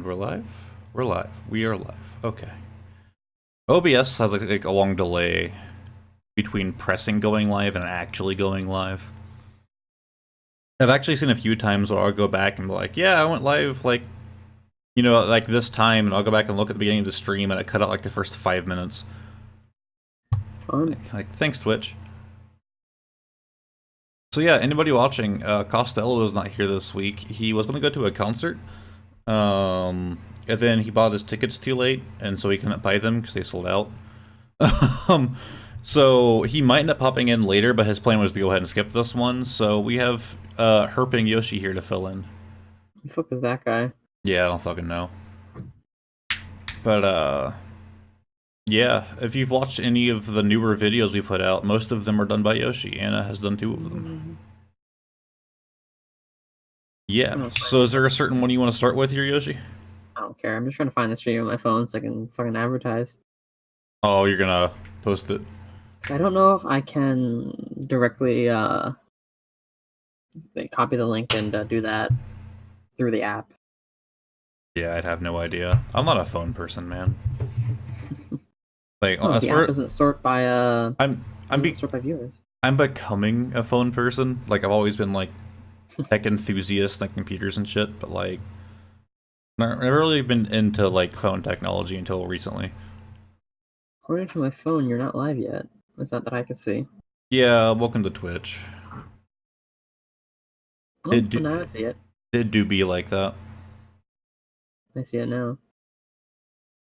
we're live? We're live. We are live. Okay. OBS has like a long delay between pressing going live and actually going live. I've actually seen a few times where I'll go back and be like, yeah, I went live like, you know, like this time, and I'll go back and look at the beginning of the stream and I cut out like the first 5 minutes. Fun. Like thanks, Twitch. So yeah, anybody watching, Costello is not here this week. He was going to go to a concert, and then he bought his tickets too late, and so he couldn't buy them because they sold out. So he might end up popping in later, but his plan was to go ahead and skip this one. So we have Herping Yoshi here to fill in. Who the fuck is that guy? Yeah, I don't fucking know. But yeah, if you've watched any of the newer videos we put out, most of them are done by Yoshi. Anna has done 2 of them. Yeah, so is there a certain one you want to start with here, Yoshi? I don't care. I'm just trying to find the stream on my phone so I can fucking advertise. Oh, you're gonna post it? I don't know if I can directly copy the link and do that through the app. Yeah, I'd have no idea. I'm not a phone person, man. Like, Oh, the app doesn't sort by sort by viewers. I'm becoming a phone person. Like, I've always been like tech enthusiast, like computers and shit, but like, I've never really been into like phone technology until recently. According to my phone, you're not live yet. It's not that I can see. Yeah, welcome to Twitch. Oh, now I see it. It do be like that. I see it now.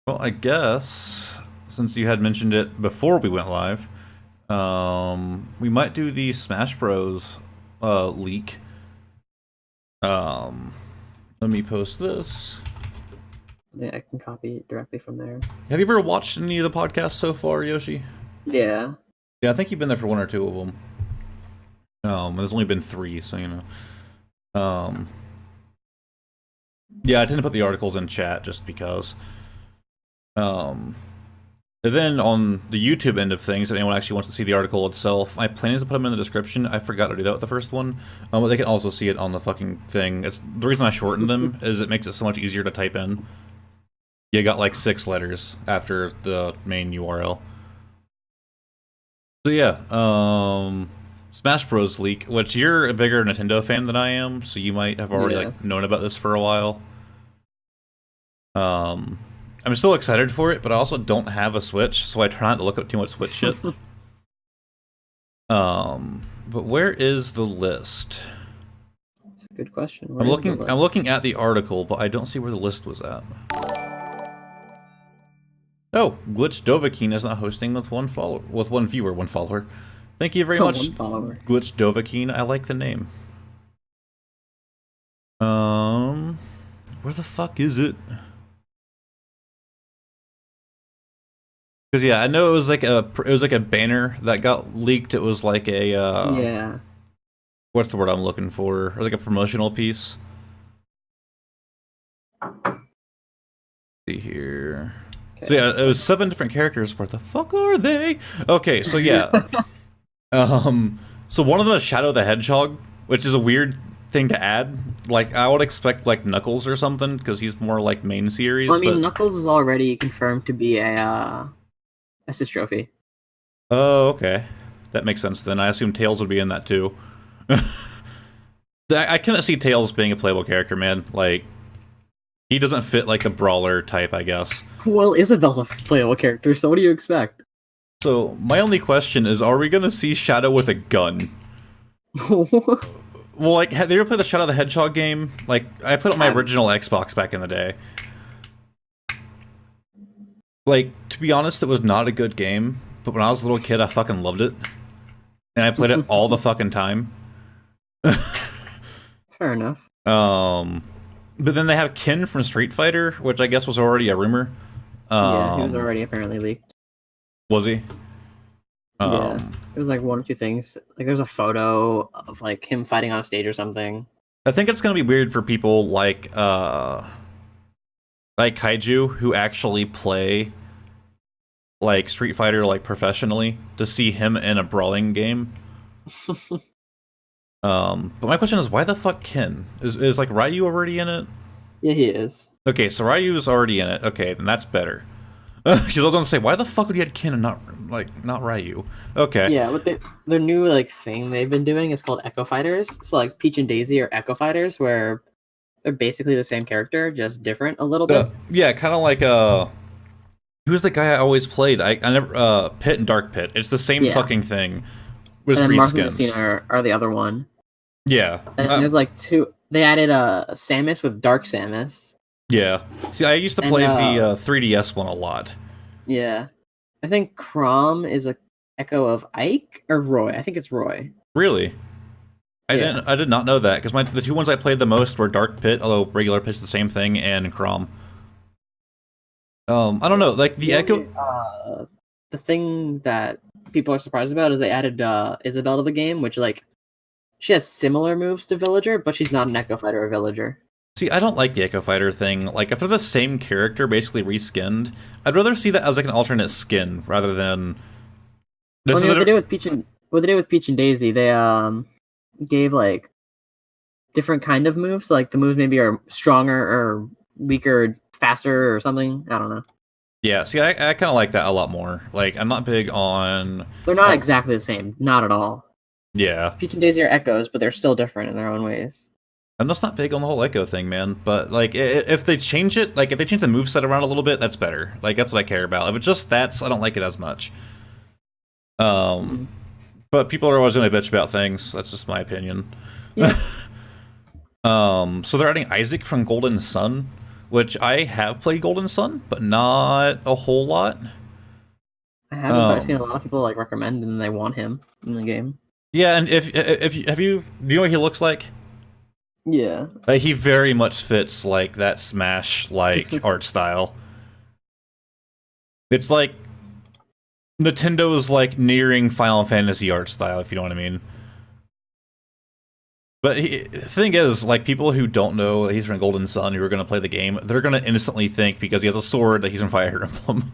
Well, I guess since you had mentioned it before we went live, we might do the Smash Bros. Leak. Let me post this. I think I can copy it directly from there. Have you ever watched any of the podcasts so far, Yoshi? Yeah. Yeah, I think you've been there for 1 or 2 of them. There's only been 3, so you know. Yeah, I tend to put the articles in chat just because. And then on the YouTube end of things, if anyone actually wants to see the article itself, my plan is to put them in the description. I forgot to do that with the first one. But they can also see it on the fucking thing. The reason I shortened them is it makes it so much easier to type in. You got like 6 letters after the main URL. So yeah, Smash Bros. Leak, which you're a bigger Nintendo fan than I am, so you might have already like known about this for a while. I'm still excited for it, but I also don't have a Switch, so I try not to look up too much Switch shit. But where is the list? That's a good question. I'm looking at the article, but I don't see where the list was at. Oh, Glitch Dovahkiin is not hosting with one viewer, one follower. Thank you very much, Glitch Dovahkiin. I like the name. Where the fuck is it? Because yeah, I know it was like a banner that got leaked. It was like a yeah. What's the word I'm looking for? Or like a promotional piece. Let's see here. Okay. So yeah, it was 7 different characters. Where the fuck are they? Okay, so yeah. So one of them is Shadow the Hedgehog, which is a weird thing to add. Like, I would expect like Knuckles or something, because he's more like main series. Well, I mean, Knuckles is already confirmed to be a assist trophy. Oh, okay. That makes sense then. I assume Tails would be in that too. I couldn't see Tails being a playable character, man. Like, he doesn't fit like a brawler type, I guess. Well, Isabelle's a playable character, so what do you expect? So, my only question is, are we gonna see Shadow with a gun? Well, like, have they ever played the Shadow the Hedgehog game? Like, I played it on my original Xbox back in the day. Like, to be honest, it was not a good game, but when I was a little kid, I fucking loved it. And I played it all the fucking time. Fair enough. But then they have Ken from Street Fighter, which I guess was already a rumor. Yeah, he was already apparently leaked. Was he? Yeah, it was like 1 or 2 things. Like, there's a photo of like him fighting on a stage or something. I think it's gonna be weird for people like Kaiju who actually play like Street Fighter like professionally to see him in a brawling game. But my question is, why the fuck Ken? Is like Ryu already in it? Yeah, he is. Okay, so Ryu's already in it. Okay, then that's better. Because I was gonna say, why the fuck would you add Ken and not Ryu? Okay. Yeah, what their new like thing they've been doing is called Echo Fighters. So like Peach and Daisy are Echo Fighters, where they're basically the same character, just different a little bit. Yeah, kind of like who's the guy I always played? I never Pit and Dark Pit. It's the same fucking thing. Was and then Mark and reskinned. Messina are the other one. Yeah. And there's like two. They added Samus with Dark Samus. Yeah. See, I used to play the 3DS one a lot. Yeah. I think Chrom is a echo of Ike or Roy. I think it's Roy. Really? I did not know that, because the two ones I played the most were Dark Pit, although regular Pit's the same thing, and Chrom. I don't know, like the Echo. The thing that people are surprised about is they added Isabelle to the game, which like she has similar moves to Villager, but she's not an Echo Fighter or Villager. See, I don't like the Echo Fighter thing. Like, if they're the same character, basically reskinned, I'd rather see that as like an alternate skin rather than. What they did with Peach and Daisy, they gave like different kind of moves. So, like the moves maybe are stronger or weaker, faster or something. I don't know. Yeah, see, I kind of like that a lot more. Like, I'm not big on. They're not exactly the same, not at all. Yeah. Peach and Daisy are echoes, but they're still different in their own ways. I'm just not big on the whole Echo thing, man. But, like, if they change it, like, if they change the moveset around a little bit, that's better. Like, that's what I care about. If it's just stats, I don't like it as much. But people are always going to bitch about things. That's just my opinion. Yeah. So they're adding Isaac from Golden Sun, which I have played Golden Sun, but not a whole lot. I haven't, but I've seen a lot of people, like, recommend and they want him in the game. Yeah, and do you know what he looks like? Yeah. He very much fits, like, that Smash, like, art style. It's like Nintendo's, like, nearing Final Fantasy art style, if you know what I mean. But the thing is, like, people who don't know that he's from Golden Sun who are going to play the game, they're going to instantly think, because he has a sword, that he's from Fire Emblem.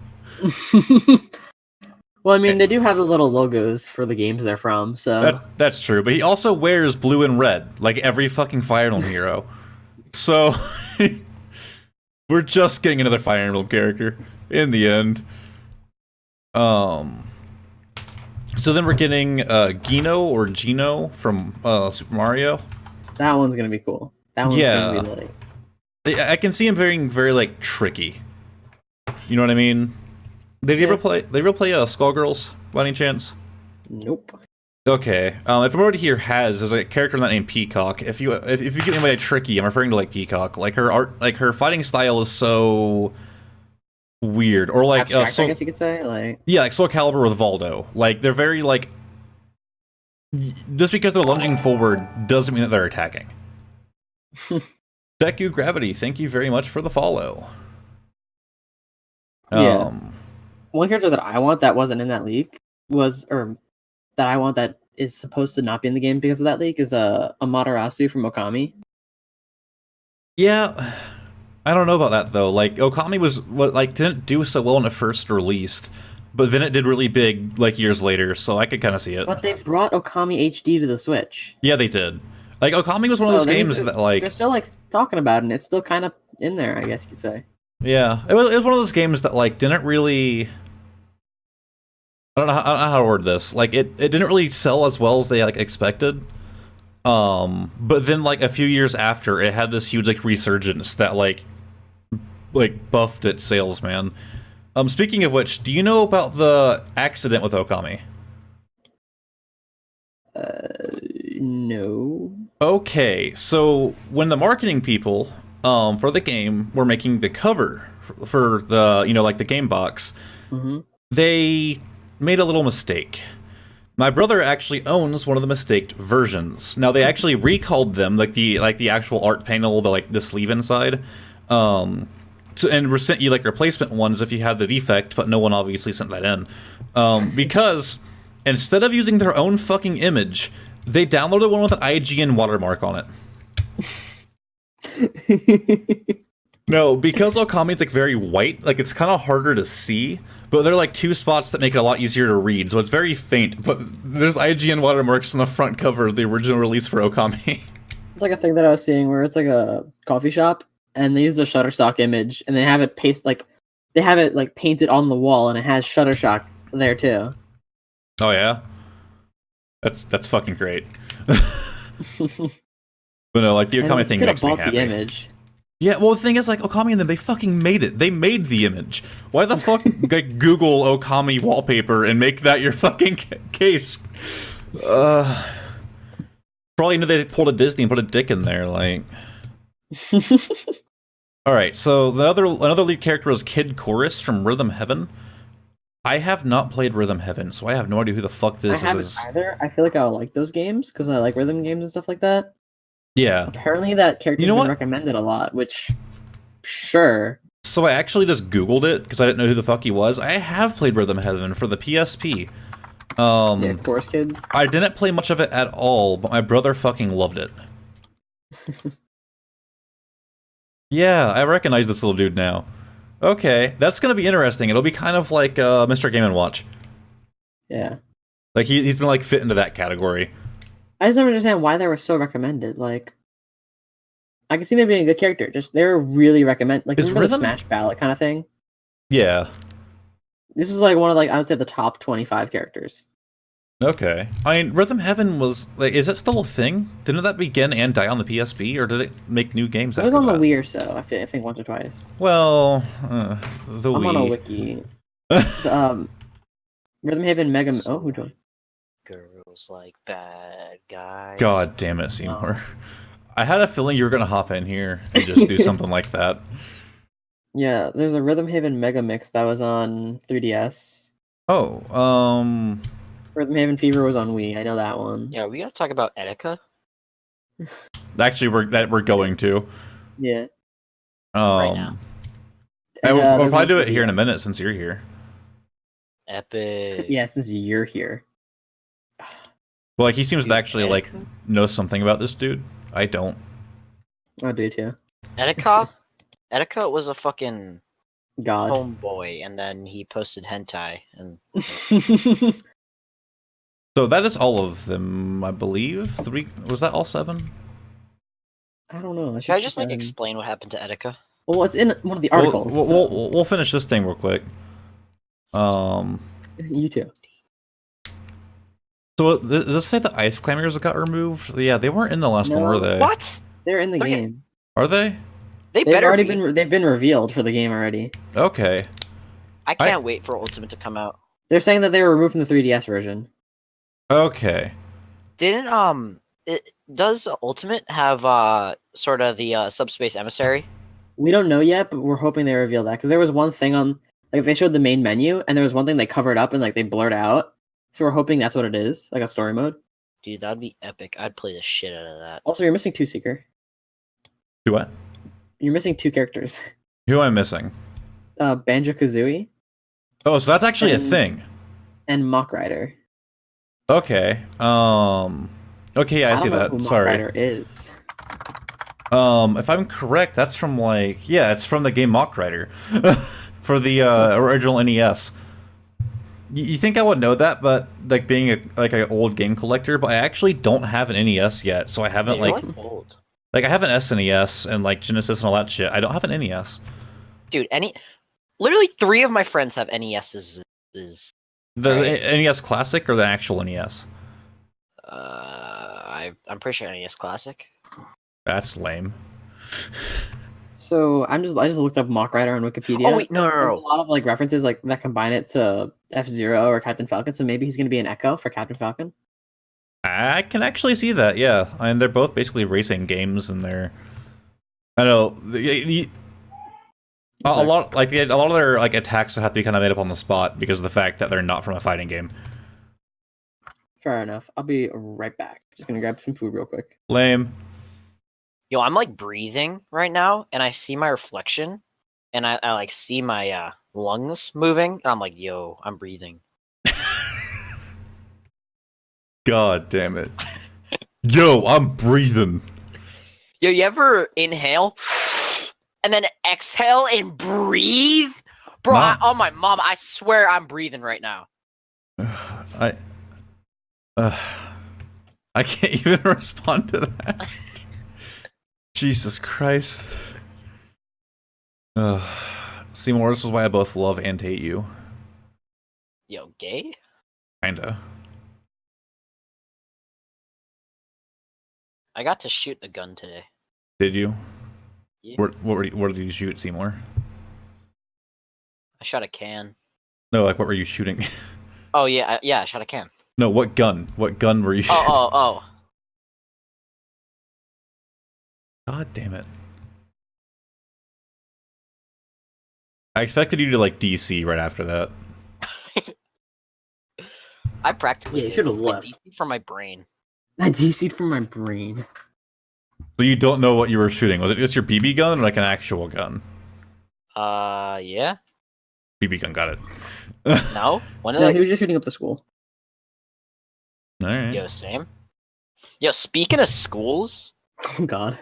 Well, I mean, they do have the little logos for the games they're from, so... That's true, but he also wears blue and red, like every fucking Fire Emblem hero. So, we're just getting another Fire Emblem character, in the end. So then we're getting Gino or Gino from Super Mario. That one's gonna be cool. That one's gonna be like... I can see him very, very, like, tricky. You know what I mean? Did you ever play Skullgirls, by any chance? Nope. Okay. If everybody here there's a character named Peacock. If you get anybody tricky, I'm referring to like Peacock. Like her fighting style is so weird, or like abstract, I guess you could say, like like Soul Calibur with Voldo. Like they're very like just because they're lunging forward doesn't mean that they're attacking. Deku Gravity, thank you very much for the follow. Yeah. One character that I want that wasn't in that leak that is supposed to not be in the game because of that leak is Amaterasu from Okami. Yeah, I don't know about that though. Like Okami didn't do so well when it first released, but then it did really big like years later, so I could kind of see it. But they brought Okami HD to the Switch. Yeah, they did. Like Okami was one of those games that like they're still like talking about it, and it's still kind of in there, I guess you could say. Yeah, it was one of those games that like didn't really. I don't know how to word this. Like it didn't really sell as well as they like expected. But then like a few years after, it had this huge like resurgence that like buffed its sales, man. Speaking of which, do you know about the accident with Okami? No. Okay, so when the marketing people for the game were making the cover for the like the game box, they made a little mistake. My brother actually owns one of the mistaked versions. Now they actually recalled them, like the actual art panel, the sleeve inside, and sent you like replacement ones if you had the defect, but no one obviously sent that in, because instead of using their own fucking image, they downloaded one with an IGN watermark on it. No, because Okami is like very white, like it's kind of harder to see, but there are like two spots that make it a lot easier to read, so it's very faint, but there's IGN watermarks on the front cover of the original release for Okami. It's like a thing that I was seeing where it's like a coffee shop, and they use the Shutterstock image, and they have it painted on the wall, and it has Shutterstock there too. Oh yeah, that's fucking great. But no, like the Okami thing makes me happy. The image. Yeah, well the thing is, like Okami and them, they fucking made it. They made the image. Why the fuck like Google Okami wallpaper and make that your fucking case? Probably knew they pulled a Disney and put a dick in there, like. Alright, so another lead character was Kid Chorus from Rhythm Heaven. I have not played Rhythm Heaven, so I have no idea who the fuck this is. I haven't either. I feel like I'll like those games, because I like rhythm games and stuff like that. Yeah. Apparently that character's been recommended a lot, which, sure. So I actually just Googled it, because I didn't know who the fuck he was. I have played Rhythm Heaven for the PSP. Yeah, Chorus Kids. I didn't play much of it at all, but my brother fucking loved it. Yeah, I recognize this little dude now. Okay, that's gonna be interesting. It'll be kind of like Mr. Game & Watch. Yeah. Like he's gonna like fit into that category. I just don't understand why they were so recommended. Like, I can see them being a good character. Just they're really recommended. Like, remember the Smash Ballot kind of thing? Yeah. This is like one of I would say the top 25 characters. Okay. I mean, Rhythm Heaven was like, is that still a thing? Didn't that begin and die on the PSP, or did it make new games? It was on the Wii or so. I think once or twice. Well, the I'm Wii. on a wiki. Rhythm Heaven Mega. Oh, who joined? Girls like bad guys. God damn it, Seymour. I had a feeling you were gonna hop in here and just do something like that. Yeah, there's a Rhythm Haven Mega Mix that was on 3DS. Oh, Rhythm Haven Fever was on Wii. I know that one. Yeah, we gotta talk about Etika. Actually, we're going to. Yeah. Right now. We'll probably do it here in a minute since you're here. Epic. Yeah, since you're here. Well, like he seems to actually like know something about this dude. I don't. I do too. Etika was a fucking God homeboy, and then he posted hentai, and so that is all of them, I believe. 3 was that all 7? I don't know. Should I just like explain what happened to Etika? Well, it's in one of the articles. We'll finish this thing real quick. You too. So does this say the ice climbers got removed? Yeah, they weren't in the last one, were they? What? They're in the game. Are they? They've already they've been revealed for the game already. Okay. I can't wait for Ultimate to come out. They're saying that they were removed from the 3DS version. Okay. Does Ultimate have sort of the subspace emissary? We don't know yet, but we're hoping they reveal that, because there was one thing on, like, they showed the main menu, and there was one thing they covered up and like they blurred out. So we're hoping that's what it is, like a story mode. Dude, that'd be epic. I'd play the shit out of that. Also, you're missing 2, Seeker. Do what? You're missing 2 characters. Who am I missing? Banjo-Kazooie. Oh, so that's actually a thing. And Mach Rider. Okay. Okay, yeah, I see that. Sorry. Mach Rider is. If I'm correct, that's from like it's from the game Mach Rider for the original NES. You think I would know that, but like being an old game collector, but I actually don't have an NES yet, so I haven't old. Like I have an SNES and like Genesis and all that shit. I don't have an NES. Dude, literally 3 of my friends have NESs. The NES Classic or the actual NES? I'm pretty sure NES Classic. That's lame. So I just looked up Mach Rider on Wikipedia. Oh wait, no. There's a lot of like references like that combine it to F-Zero or Captain Falcon. So maybe he's gonna be an Echo for Captain Falcon. I can actually see that. Yeah, I mean they're both basically racing games, and they're. I know a lot of their like attacks have to be kind of made up on the spot because of the fact that they're not from a fighting game. Fair enough. I'll be right back. Just gonna grab some food real quick. Lame. Yo, I'm like breathing right now, and I see my reflection, and I like see my lungs moving, and I'm like, yo, I'm breathing. God damn it. Yo, I'm breathing. Yo, you ever inhale and then exhale and breathe? Bro, oh my mom, I swear I'm breathing right now. I can't even respond to that. Jesus Christ. Seymour, this is why I both love and hate you. Yo, gay? Kinda. I got to shoot a gun today. Did you? Yeah. What did you shoot, Seymour? I shot a can. No, like what were you shooting? Oh yeah, I shot a can. No, what gun? What gun were you shooting? Oh. God damn it. I expected you to like DC right after that. I practically Yeah, you did. should've left. DC from my brain. I DC'd from my brain. So you don't know what you were shooting. Was it just your BB gun or like an actual gun? Yeah. BB gun, got it. No? When did No, I... he was just shooting up the school. Alright. Yo, same. Yo, speaking of schools... Oh god.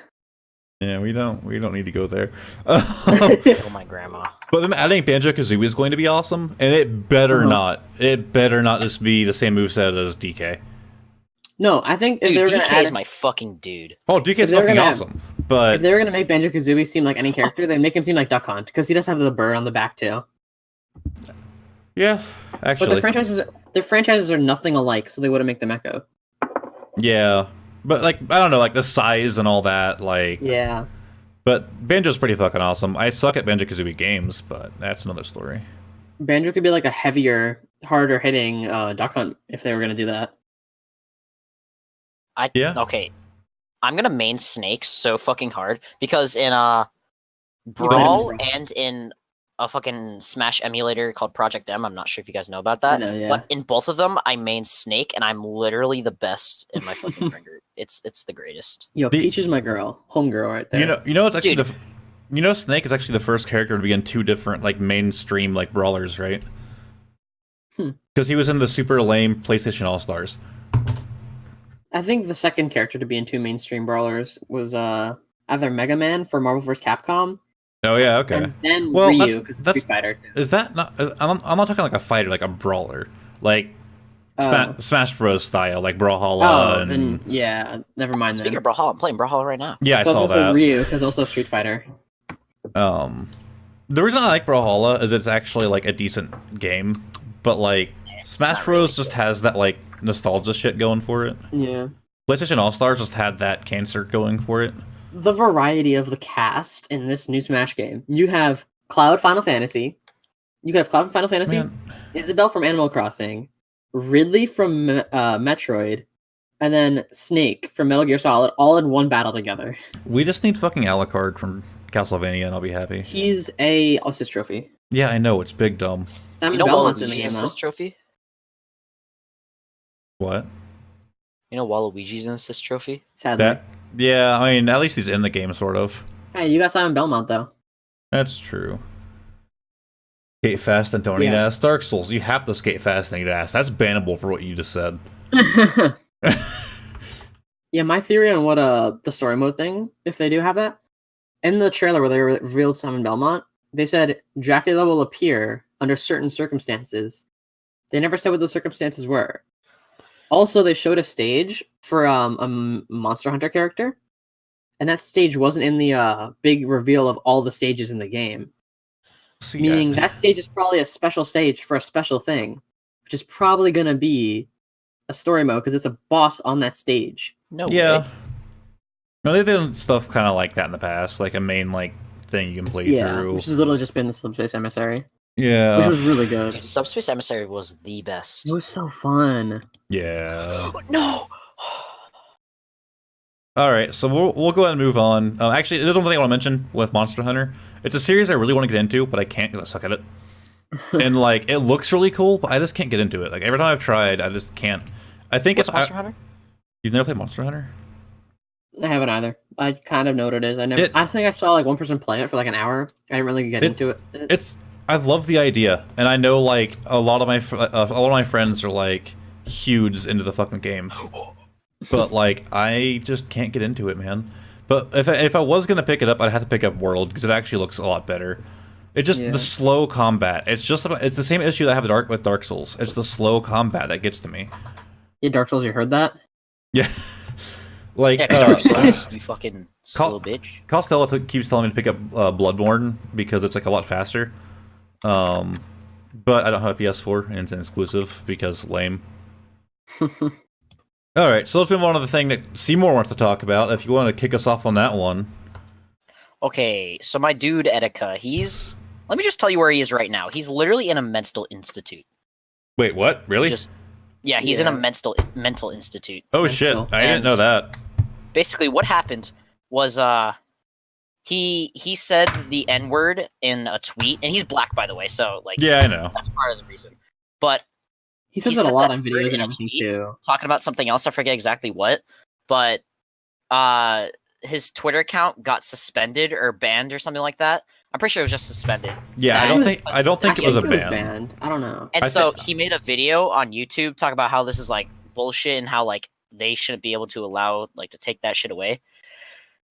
Yeah, we don't need to go there. Oh, my grandma. But then adding Banjo-Kazooie is going to be awesome, and it better not. It better not just be the same moveset as DK. No, I think if Dude, they were DK gonna add is my fucking dude. Oh, DK is they were fucking gonna awesome. But if they were gonna make Banjo Kazooie seem like any character, they'd make him seem like Duck Hunt because he does have the bird on the back too. yeah, But actually, the franchises are nothing alike, so they wouldn't make them echo. yeah. But like, I don't know, like the size and all that, like. Yeah. But Banjo's pretty fucking awesome. I suck at Banjo-Kazooie games, but that's another story. Banjo could be like a heavier, harder hitting Duck Hunt if they were gonna do that. Yeah. Okay. I'm gonna main Snake so fucking hard because in Brawl Brawl. and in a fucking Smash emulator called Project M, I'm not sure if you guys know about I that. know, yeah. But in both of them, I main Snake, and I'm literally the best in my fucking friend group. It's the greatest. Yo, The- Peach is my girl, homegirl right there. You know, it's actually Dude. Snake is actually the first character to be in two different like mainstream like brawlers, right? Because he was in the super lame PlayStation All Stars. I think the second character to be in two mainstream brawlers was either Mega Man for Marvel vs. Capcom, Oh yeah, okay. and then Well, Ryu because of that's- Street Fighter. Too. Is that not? I'm not talking like a fighter, like a brawler, like Oh. Smash Bros. Style, like Brawlhalla Oh, and then yeah, never mind Speaking then. of Brawlhalla, I'm playing Brawlhalla right now. yeah, I Because saw also that. Ryu, because also Street Fighter. The reason I like Brawlhalla is it's actually like a decent game, but like Smash not Bros. really just has that like nostalgia shit going for it. Yeah. PlayStation All Stars just had that cancer going for it. The variety of the cast in this new Smash game. You have Cloud Final Fantasy. You could have Cloud from Final Fantasy, Man, Isabelle from Animal Crossing, Ridley from Metroid, and then Snake from Metal Gear Solid, all in one battle together. we just need fucking Alucard from Castlevania, and I'll be happy. He's a assist trophy. Yeah, I know it's big dumb. Simon You know Belmont's in the Waluigi's game though. assist trophy? What? You know Waluigi's an assist trophy? Sadly. That? Yeah, I mean, at least he's in the game, sort of. Hey, you got Simon Belmont though. That's true. Skate fast and don't eat Yeah. ass. Dark Souls, you have to skate fast and eat ass. That's bannable for what you just said. Yeah, my theory on what the story mode thing, if they do have that, in the trailer where they revealed Simon Belmont, they said Dracula will appear under certain circumstances. They never said what those circumstances were. Also, they showed a stage for a Monster Hunter character, and that stage wasn't in the big reveal of all the stages in the game. See, Meaning that stage is probably a special stage for a special thing, which is probably going to be a story mode because it's a boss on that stage. No yeah. way. No, they've done stuff kind of like that in the past, like a main like thing you can play Yeah, through. which has literally just been the Subspace Emissary, Yeah. which was really good. Dude, Subspace Emissary was the best. It was so fun. Yeah. No! All right, so we'll go ahead and move on. Actually, there's one thing I want to mention with Monster Hunter. It's a series I really want to get into, but I can't because I suck at it. And like, it looks really cool, but I just can't get into it. Like every time I've tried, I just can't. I think What's it's Monster Hunter? You've never played Monster Hunter? I haven't either. I kind of know what it is. I think I saw like one person play it for like an hour. I didn't really get into it. I love the idea, and I know like a lot of my friends are like huge into the fucking game, but like I just can't get into it, man. But if I was gonna pick it up, I'd have to pick up World because it actually looks a lot better. It's just the slow combat. It's the same issue that I have with Dark Souls. It's the slow combat that gets to me. Yeah, Dark Souls, you heard that? Yeah. Like, Yeah, Dark Souls, you fucking slow bitch. Costello keeps telling me to pick up Bloodborne because it's like a lot faster. But I don't have a PS4 and it's an exclusive because lame. Alright, so let's move on to the thing that Seymour wants to talk about. If you want to kick us off on that one. Okay, so my dude Etika, he's... Let me just tell you where he is right now. He's literally in a mental institute. Wait, what? Really? Yeah, he's in a mental institute. Oh shit, I didn't know that. Basically, what happened was he said the N-word in a tweet, and he's black, by the way, so like yeah, I know. That's part of the reason. But he says that a lot on videos and everything too. Talking about something else, I forget exactly what, but his Twitter account got suspended or banned or something like that. I'm pretty sure it was just suspended. Yeah, I don't think it was a ban. I don't know. And so he made a video on YouTube talking about how this is like bullshit and how like they shouldn't be able to allow like to take that shit away.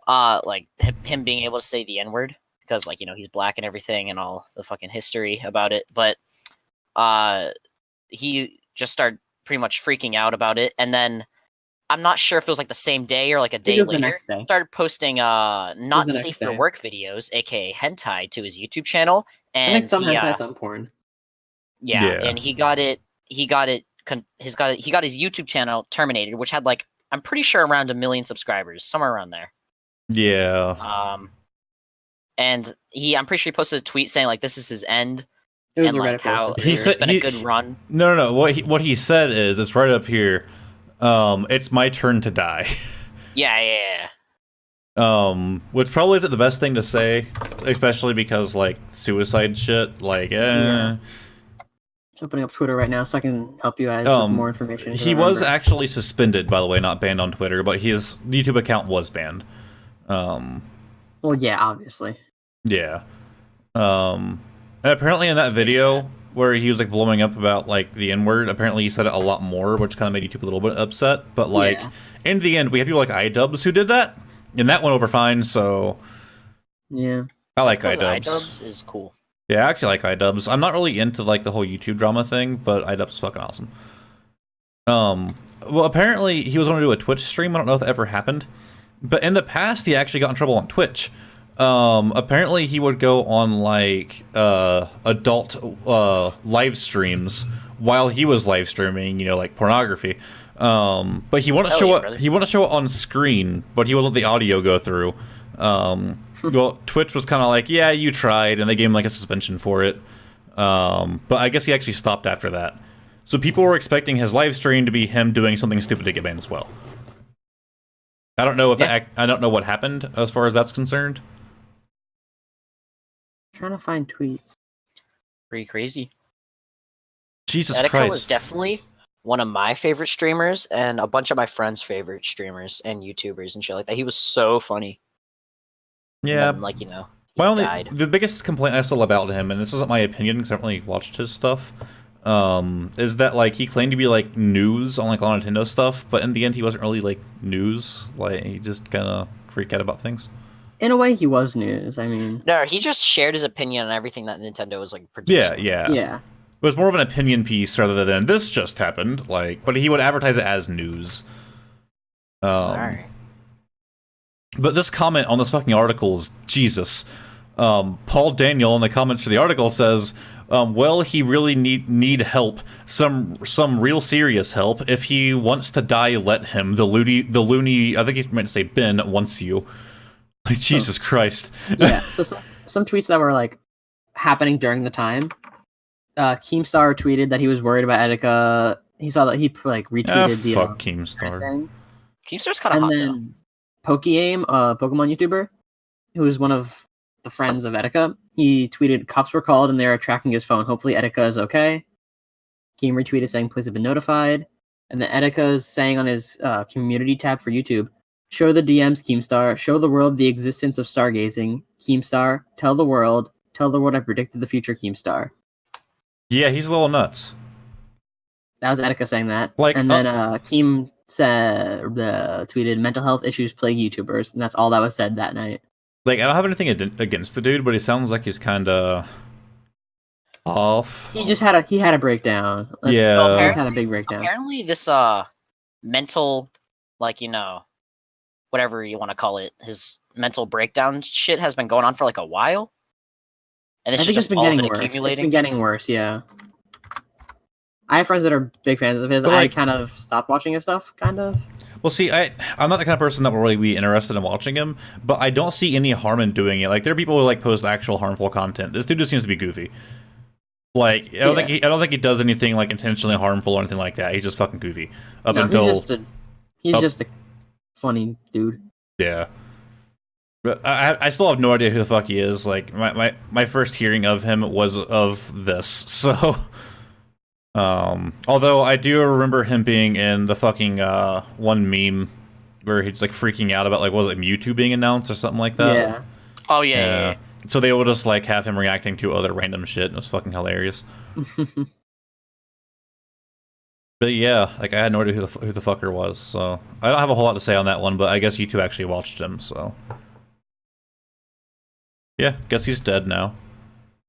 Like him being able to say the N-word because like, you know, he's black and everything and all the fucking history about it. But he just started pretty much freaking out about it, and then I'm not sure if it was like the same day or like a day later. The next day. Started posting not safe for work videos, aka hentai, to his YouTube channel, and I think some hentai, some porn. Yeah, and he got his YouTube channel terminated, which had like I'm pretty sure around 1 million subscribers, somewhere around there. Yeah. And I'm pretty sure he posted a tweet saying like this is his end. It was and, like, how he said been a good run. No. What he said is it's right up here. It's my turn to die. Yeah. Which probably isn't the best thing to say, especially because like suicide shit. Like, Yeah. Just opening up Twitter right now so I can help you guys with more information. He was actually suspended, by the way, not banned on Twitter, but his YouTube account was banned. Well, yeah, obviously. Yeah. And apparently in that video where he was like blowing up about like the N-word, apparently he said it a lot more, which kind of made YouTube a little bit upset. But like in the end, we had people like IbbDubz who did that, and that went over fine. So yeah, I like IbbDubz. IbbDubz is cool. Yeah, I actually like IbbDubz. I'm not really into like the whole YouTube drama thing, but IbbDubz is fucking awesome. Well, apparently he was going to do a Twitch stream. I don't know if that ever happened, but in the past he actually got in trouble on Twitch. Apparently he would go on like adult live streams while he was live streaming, you know, like pornography. But he wouldn't show it. He wouldn't show it on screen, but he would let the audio go through. Well, Twitch was kind of like, yeah, you tried, and they gave him like a suspension for it. But I guess he actually stopped after that. So people were expecting his live stream to be him doing something stupid to get banned as well. I don't know if I don't know what happened as far as that's concerned. Trying to find tweets. Pretty crazy. Jesus Etika Christ. was definitely one of my favorite streamers and a bunch of my friends' favorite streamers and YouTubers and shit like that. He was so funny. Yeah. Then, like, you know, the biggest complaint I still about him, and this isn't my opinion because I haven't really watched his stuff, is that like he claimed to be like news on like all Nintendo stuff, but in the end he wasn't really like news. Like he just kind of freaked out about things. In a way, he was news. I mean, no, he just shared his opinion on everything that Nintendo was like producing. Yeah. It was more of an opinion piece rather than this just happened. Like, but he would advertise it as news. Alright. But this comment on this fucking article is Jesus. Paul Daniel in the comments for the article says, well, he really need help, some real serious help. If he wants to die, let him. The loony, I think he meant to say Ben wants you. Like, Jesus Christ. Yeah, so some tweets that were like happening during the time. Keemstar tweeted that he was worried about Etika. He saw that he like retweeted the fuck Keemstar. Keemstar's kind of hot then Pokeaim, Pokemon YouTuber, who is one of the friends of Etika, he tweeted, "Cops were called and they are tracking his phone. Hopefully Etika is okay." Keem retweeted saying, "Please have been notified." And then Etika is saying on his community tab for YouTube, "Show the DMs, Keemstar. Show the world the existence of stargazing, Keemstar. Tell the world I predicted the future, Keemstar." Yeah, he's a little nuts. That was Etika saying that. Like, and then Keem said, tweeted, "Mental health issues plague YouTubers," and that's all that was said that night. Like, I don't have anything against the dude, but he sounds like he's kind of off. He just had a breakdown. He just had a big breakdown. Apparently, this mental, like, you know, whatever you want to call it, his mental breakdown shit has been going on for like a while. And I think it's been getting worse. It's been getting worse, yeah. I have friends that are big fans of his. But, like, I kind of stopped watching his stuff, kind of. Well, see, I'm not the kind of person that will really be interested in watching him, but I don't see any harm in doing it. Like, there are people who like post actual harmful content. This dude just seems to be goofy. Like, I don't think he does anything like intentionally harmful or anything like that. He's just fucking goofy. He's just a funny dude. Yeah. But I still have no idea who the fuck he is. Like, my first hearing of him was of this, so... although I do remember him being in the fucking, one meme where he's, like, freaking out about, like, was it Mewtwo being announced or something like that? Yeah. Oh, yeah. So they would just, like, have him reacting to other random shit. It was fucking hilarious. But yeah, like, I had no idea who the fucker was, so... I don't have a whole lot to say on that one, but I guess you two actually watched him, so... Yeah, guess he's dead now.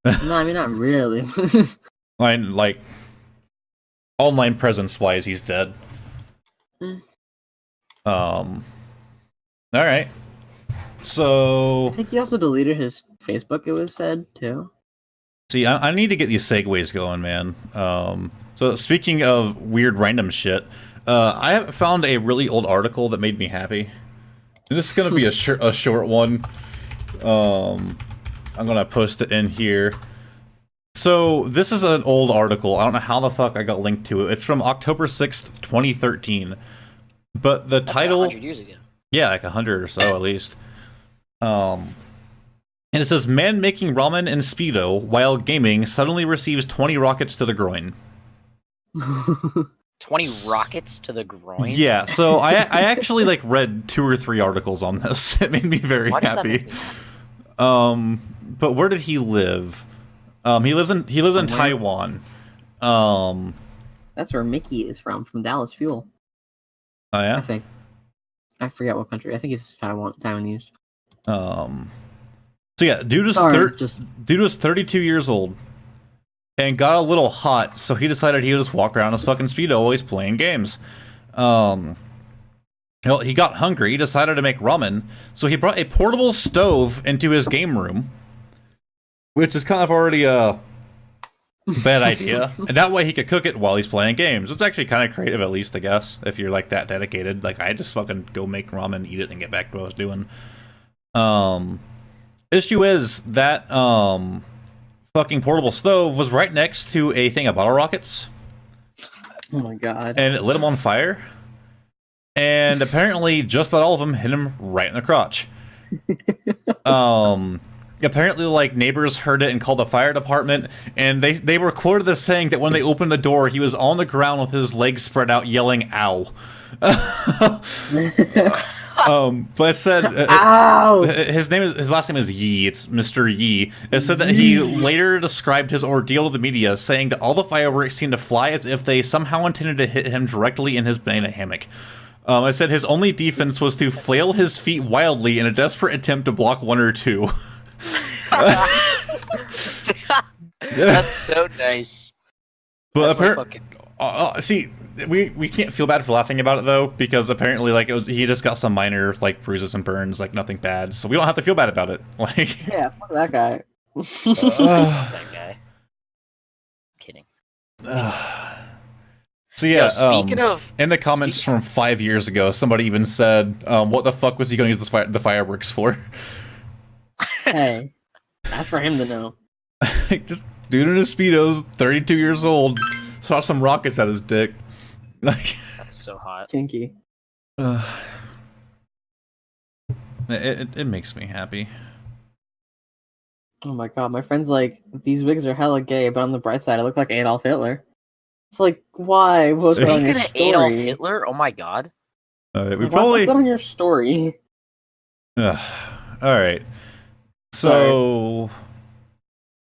No, I mean, not really. Like, online presence-wise, he's dead. Alright. So... I think he also deleted his Facebook, it was said, too. See, I need to get these segues going, man. So speaking of weird random shit, I have found a really old article that made me happy. And this is gonna be a short one. I'm gonna post it in here. So this is an old article. I don't know how the fuck I got linked to it. It's from October 6th, 2013. But the title... 100 years ago. Yeah, like 100 or so at least. And it says, man making ramen in Speedo while gaming suddenly receives 20 rockets to the groin. 20 rockets to the groin? Yeah, so I actually like read 2 or 3 articles on this. It made me very happy. But where did he live? He lives in Taiwan. That's where Mickey is from Dallas Fuel. Oh yeah? I think. I forget what country. I think it's Taiwanese. So yeah, dude was 32 years old and got a little hot, so he decided he would just walk around his fucking Speedo while he's playing games. Well, he got hungry, he decided to make ramen, so he brought a portable stove into his game room, which is kind of already a bad idea. And that way he could cook it while he's playing games. It's actually kind of creative, at least, I guess, if you're like that dedicated. Like, I just fucking go make ramen, eat it, and get back to what I was doing. Issue is that fucking portable stove was right next to a thing of bottle rockets. Oh my god. And it lit him on fire. And apparently just about all of them hit him right in the crotch. Apparently, like, neighbors heard it and called the fire department, and they were quoted as saying that when they opened the door, he was on the ground with his legs spread out yelling, ow. But it said his last name is Yi. It's Mr. Yi. It said that he later described his ordeal to the media, saying that all the fireworks seemed to fly as if they somehow intended to hit him directly in his banana hammock. I said his only defense was to flail his feet wildly in a desperate attempt to block one or two. That's so nice. But apparently, see, we can't feel bad for laughing about it though, because apparently, like, he just got some minor like bruises and burns, like nothing bad, so we don't have to feel bad about it. Like, yeah, fuck that guy. That guy. Kidding. So yeah, speaking of, in the comments from 5 years ago, somebody even said, "What the fuck was he going to use the fireworks for?" Hey, that's for him to know. Just dude in his Speedos, 32 years old, saw some rockets at his dick. Like, that's so hot. Kinky. It makes me happy. Oh my god, my friend's like, these wigs are hella gay, but on the bright side, I look like Adolf Hitler. It's like, why? What's on your story? Adolf Hitler? Oh my god. We probably what's that on your story? All right. So,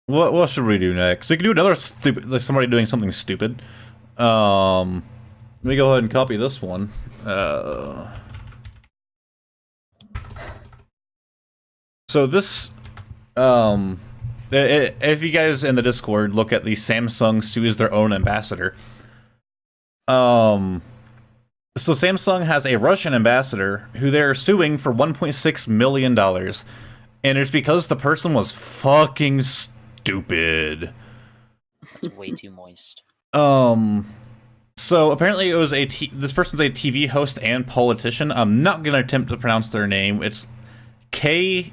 what should we do next? We can do another stupid, like somebody doing something stupid. Let me go ahead and copy this one. So this, if you guys in the Discord look at the Samsung sues their own ambassador. So Samsung has a Russian ambassador who they're suing for $1.6 million. And it's because the person was fucking stupid. That's way too moist. So apparently it was this person's a TV host and politician. I'm not going to attempt to pronounce their name. It's Ksenia.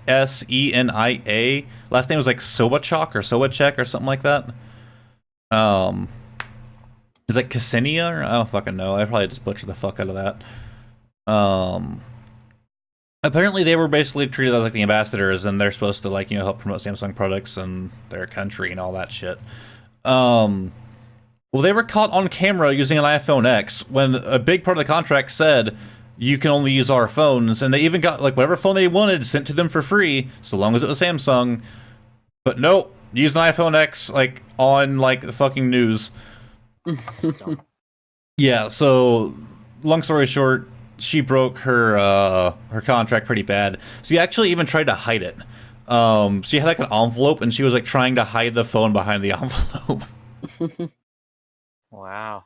Last name was like Sobachak or Sobachek or something like that. Is that Ksenia? Or I don't fucking know. I probably just butchered the fuck out of that. Apparently they were basically treated as like the ambassadors, and they're supposed to like help promote Samsung products and their country and all that shit. Well, they were caught on camera using an iPhone X when a big part of the contract said you can only use our phones, and they even got like whatever phone they wanted sent to them for free, so long as it was Samsung. But nope, use an iPhone X like on like the fucking news. Yeah, so long story short, she broke her contract pretty bad. She actually even tried to hide it. She had like an envelope, and she was like trying to hide the phone behind the envelope. Wow.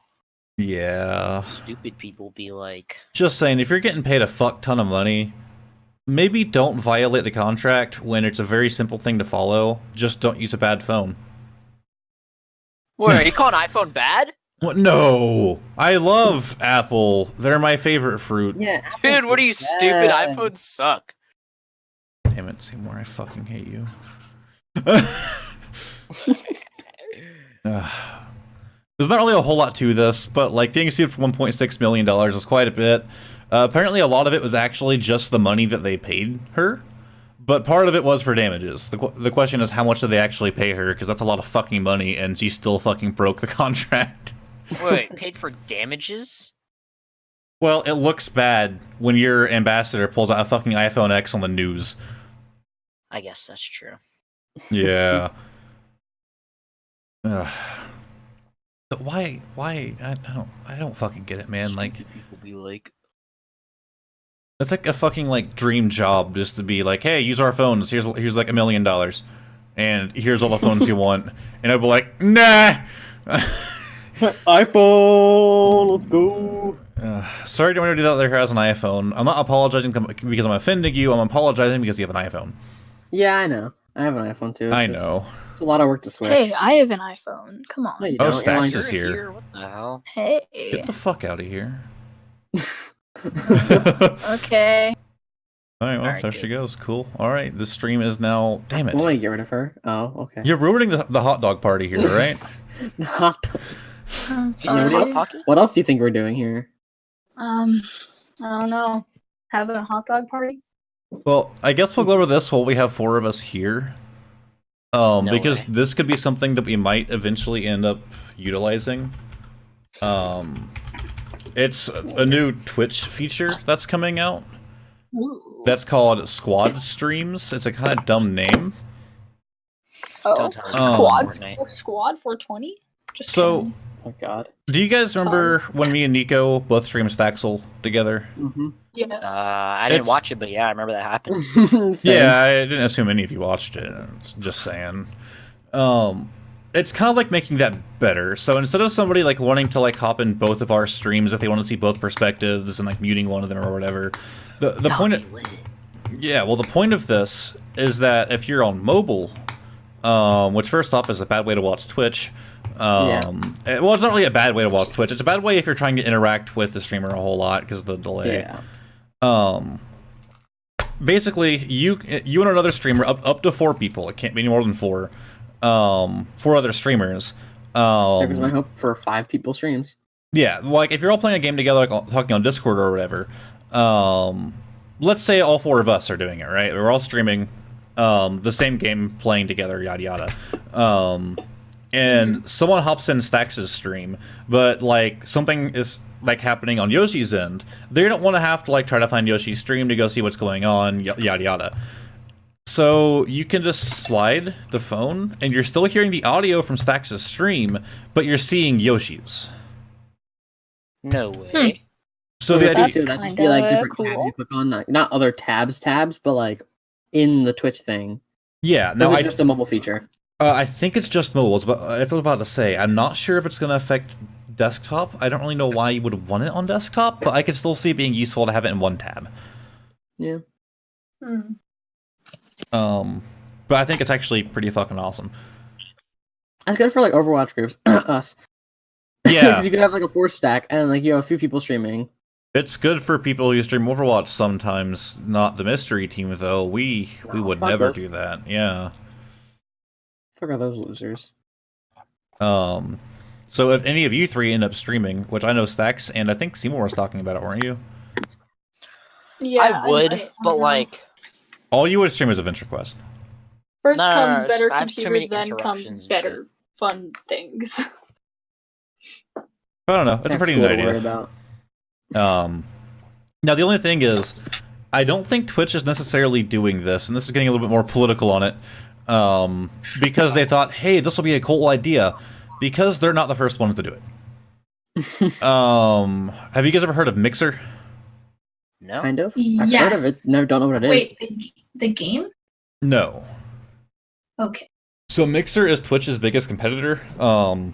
Yeah. Stupid people be like. Just saying, if you're getting paid a fuck ton of money, maybe don't violate the contract when it's a very simple thing to follow. Just don't use a bad phone. Wait, are you calling iPhone bad? What? No, I love Apple. They're my favorite fruit. Yeah, Dude, what are you, stupid? iPhones suck. Damn it, Seymour, I fucking hate you. There's not really a whole lot to this, but like being sued for $1.6 million is quite a bit. Apparently a lot of it was actually just the money that they paid her, but part of it was for damages. The question is how much did they actually pay her, because that's a lot of fucking money, and she still fucking broke the contract. Wait, paid for damages? Well, it looks bad when your ambassador pulls out a fucking iPhone X on the news. I guess that's true. Yeah. But why? I don't fucking get it, man. Stupid Like, people be like. that's like a fucking like dream job, just to be like, hey, use our phones. Here's like $1 million, and here's all the phones you want. And I'd be like, nah. iPhone, let's go. Sorry to want to do that. There has an iPhone. I'm not apologizing because I'm offending you. I'm apologizing because you have an iPhone. Yeah, I know. I have an iPhone too. I know. It's a lot of work to switch. Hey, I have an iPhone. Come on. No, you Oh, don't. Stax You're is here. What the hell? Hey. Get the fuck out of here. Okay. Alright, well, Alright, there good. she goes. Cool. Alright, this stream is now... Damn I want it. to get rid of her. Oh, okay. You're ruining the hot dog party here, right? Not. I'm Is it sorry. hot pocket? What else do you think we're doing here? I don't know. Having a hot dog party? Well, I guess we'll go over this while we have 4 of us here. Because way. this could be something that we might eventually end up utilizing. It's a new Twitch feature that's coming out. Ooh. That's called Squad Streams. It's a kind of dumb name. Oh, Don't tell us squad, Fortnite. squad 420? Just So, kidding. Oh God. do you guys remember when me and Nico both streamed Staxel together? Mm-hmm. Yes. I didn't It's- watch it, but yeah, I remember that happened. Yeah, I didn't assume any of you watched it. Just saying. It's kind of like making that better. So instead of somebody like wanting to like hop in both of our streams if they want to see both perspectives and like muting one of them or whatever, the point of, yeah, well, the point of this is that if you're on mobile, which first off is a bad way to watch Twitch. Well, it's not really a bad way to watch Twitch. It's a bad way if you're trying to interact with the streamer a whole lot because of the delay. Yeah. Basically, you and another streamer, up to 4 people. It can't be any more than 4. 4 other streamers. There goes my hope for 5 people streams. Yeah, like if you're all playing a game together, like talking on Discord or whatever. Let's say all 4 of us are doing it, right? We're all streaming the same game, playing together, yada yada. And someone hops in Stax's stream, but like something is like happening on Yoshi's end. They don't want to have to like try to find Yoshi's stream to go see what's going on, yada yada. So you can just slide the phone, and you're still hearing the audio from Stax's stream, but you're seeing Yoshi's. No way. So the That's idea, That should be like kinda different tabs cool. you click on, like, not other tabs, but like in the Twitch thing. yeah. No, No, it's just a mobile feature. I think it's just mobile. It's what I was about to say. I'm not sure if it's going to affect desktop. I don't really know why you would want it on desktop, but I could still see it being useful to have it in one tab. Yeah. But I think it's actually pretty fucking awesome. That's good for like Overwatch groups. Us. Yeah. Because you could have like a 4-stack and like you have a few people streaming. It's good for people who stream Overwatch sometimes, not the mystery team though. We would fuck never those. do that. Yeah. Fuck are those losers. So if any of you three end up streaming, which I know Stacks and I think Seymour was talking about it, weren't you? Yeah, I would, I but don't know. like, All you would stream is Adventure Quest. First No, comes no, better I have too computer, many then interruptions comes and better fun things. I don't know. It's a pretty Cool neat to worry idea. about. Now the only thing is, I don't think Twitch is necessarily doing this, and this is getting a little bit more political on it, because they thought, hey, this will be a cool idea, because they're not the first ones to do it. Have you guys ever heard of Mixer? no. Kind of. I've Yes. heard of it. Never don't know what it is. Wait, the game? No. Okay. So Mixer is Twitch's biggest competitor. Oh.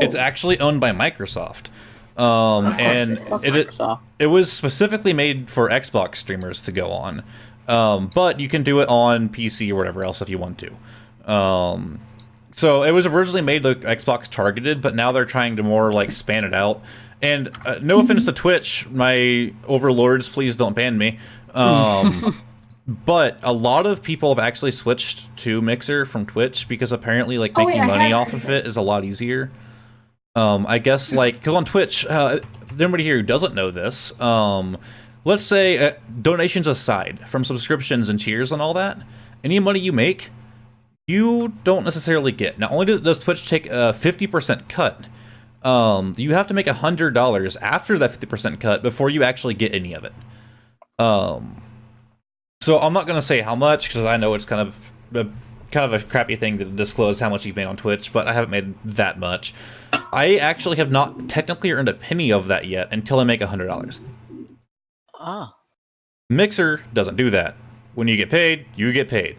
It's actually owned by Microsoft. And Of course Microsoft. it was specifically made for Xbox streamers to go on. But you can do it on PC or whatever else if you want to. So it was originally made like Xbox targeted, but now they're trying to more like span it out. And no offense to Twitch, my overlords, please don't ban me. But a lot of people have actually switched to Mixer from Twitch because apparently like Oh, making wait, I money have off heard of of it is a lot easier. I guess like because on Twitch, anybody here who doesn't know this, let's say donations aside from subscriptions and cheers and all that, any money you make, you don't necessarily get. Not only does Twitch take a 50% cut, you have to make $100 after that 50% cut before you actually get any of it. So I'm not gonna say how much because I know it's kind of a crappy thing to disclose how much you've made on Twitch, but I haven't made that much. I actually have not technically earned a penny of that yet until I make $100. Ah. Mixer doesn't do that. When you get paid, you get paid.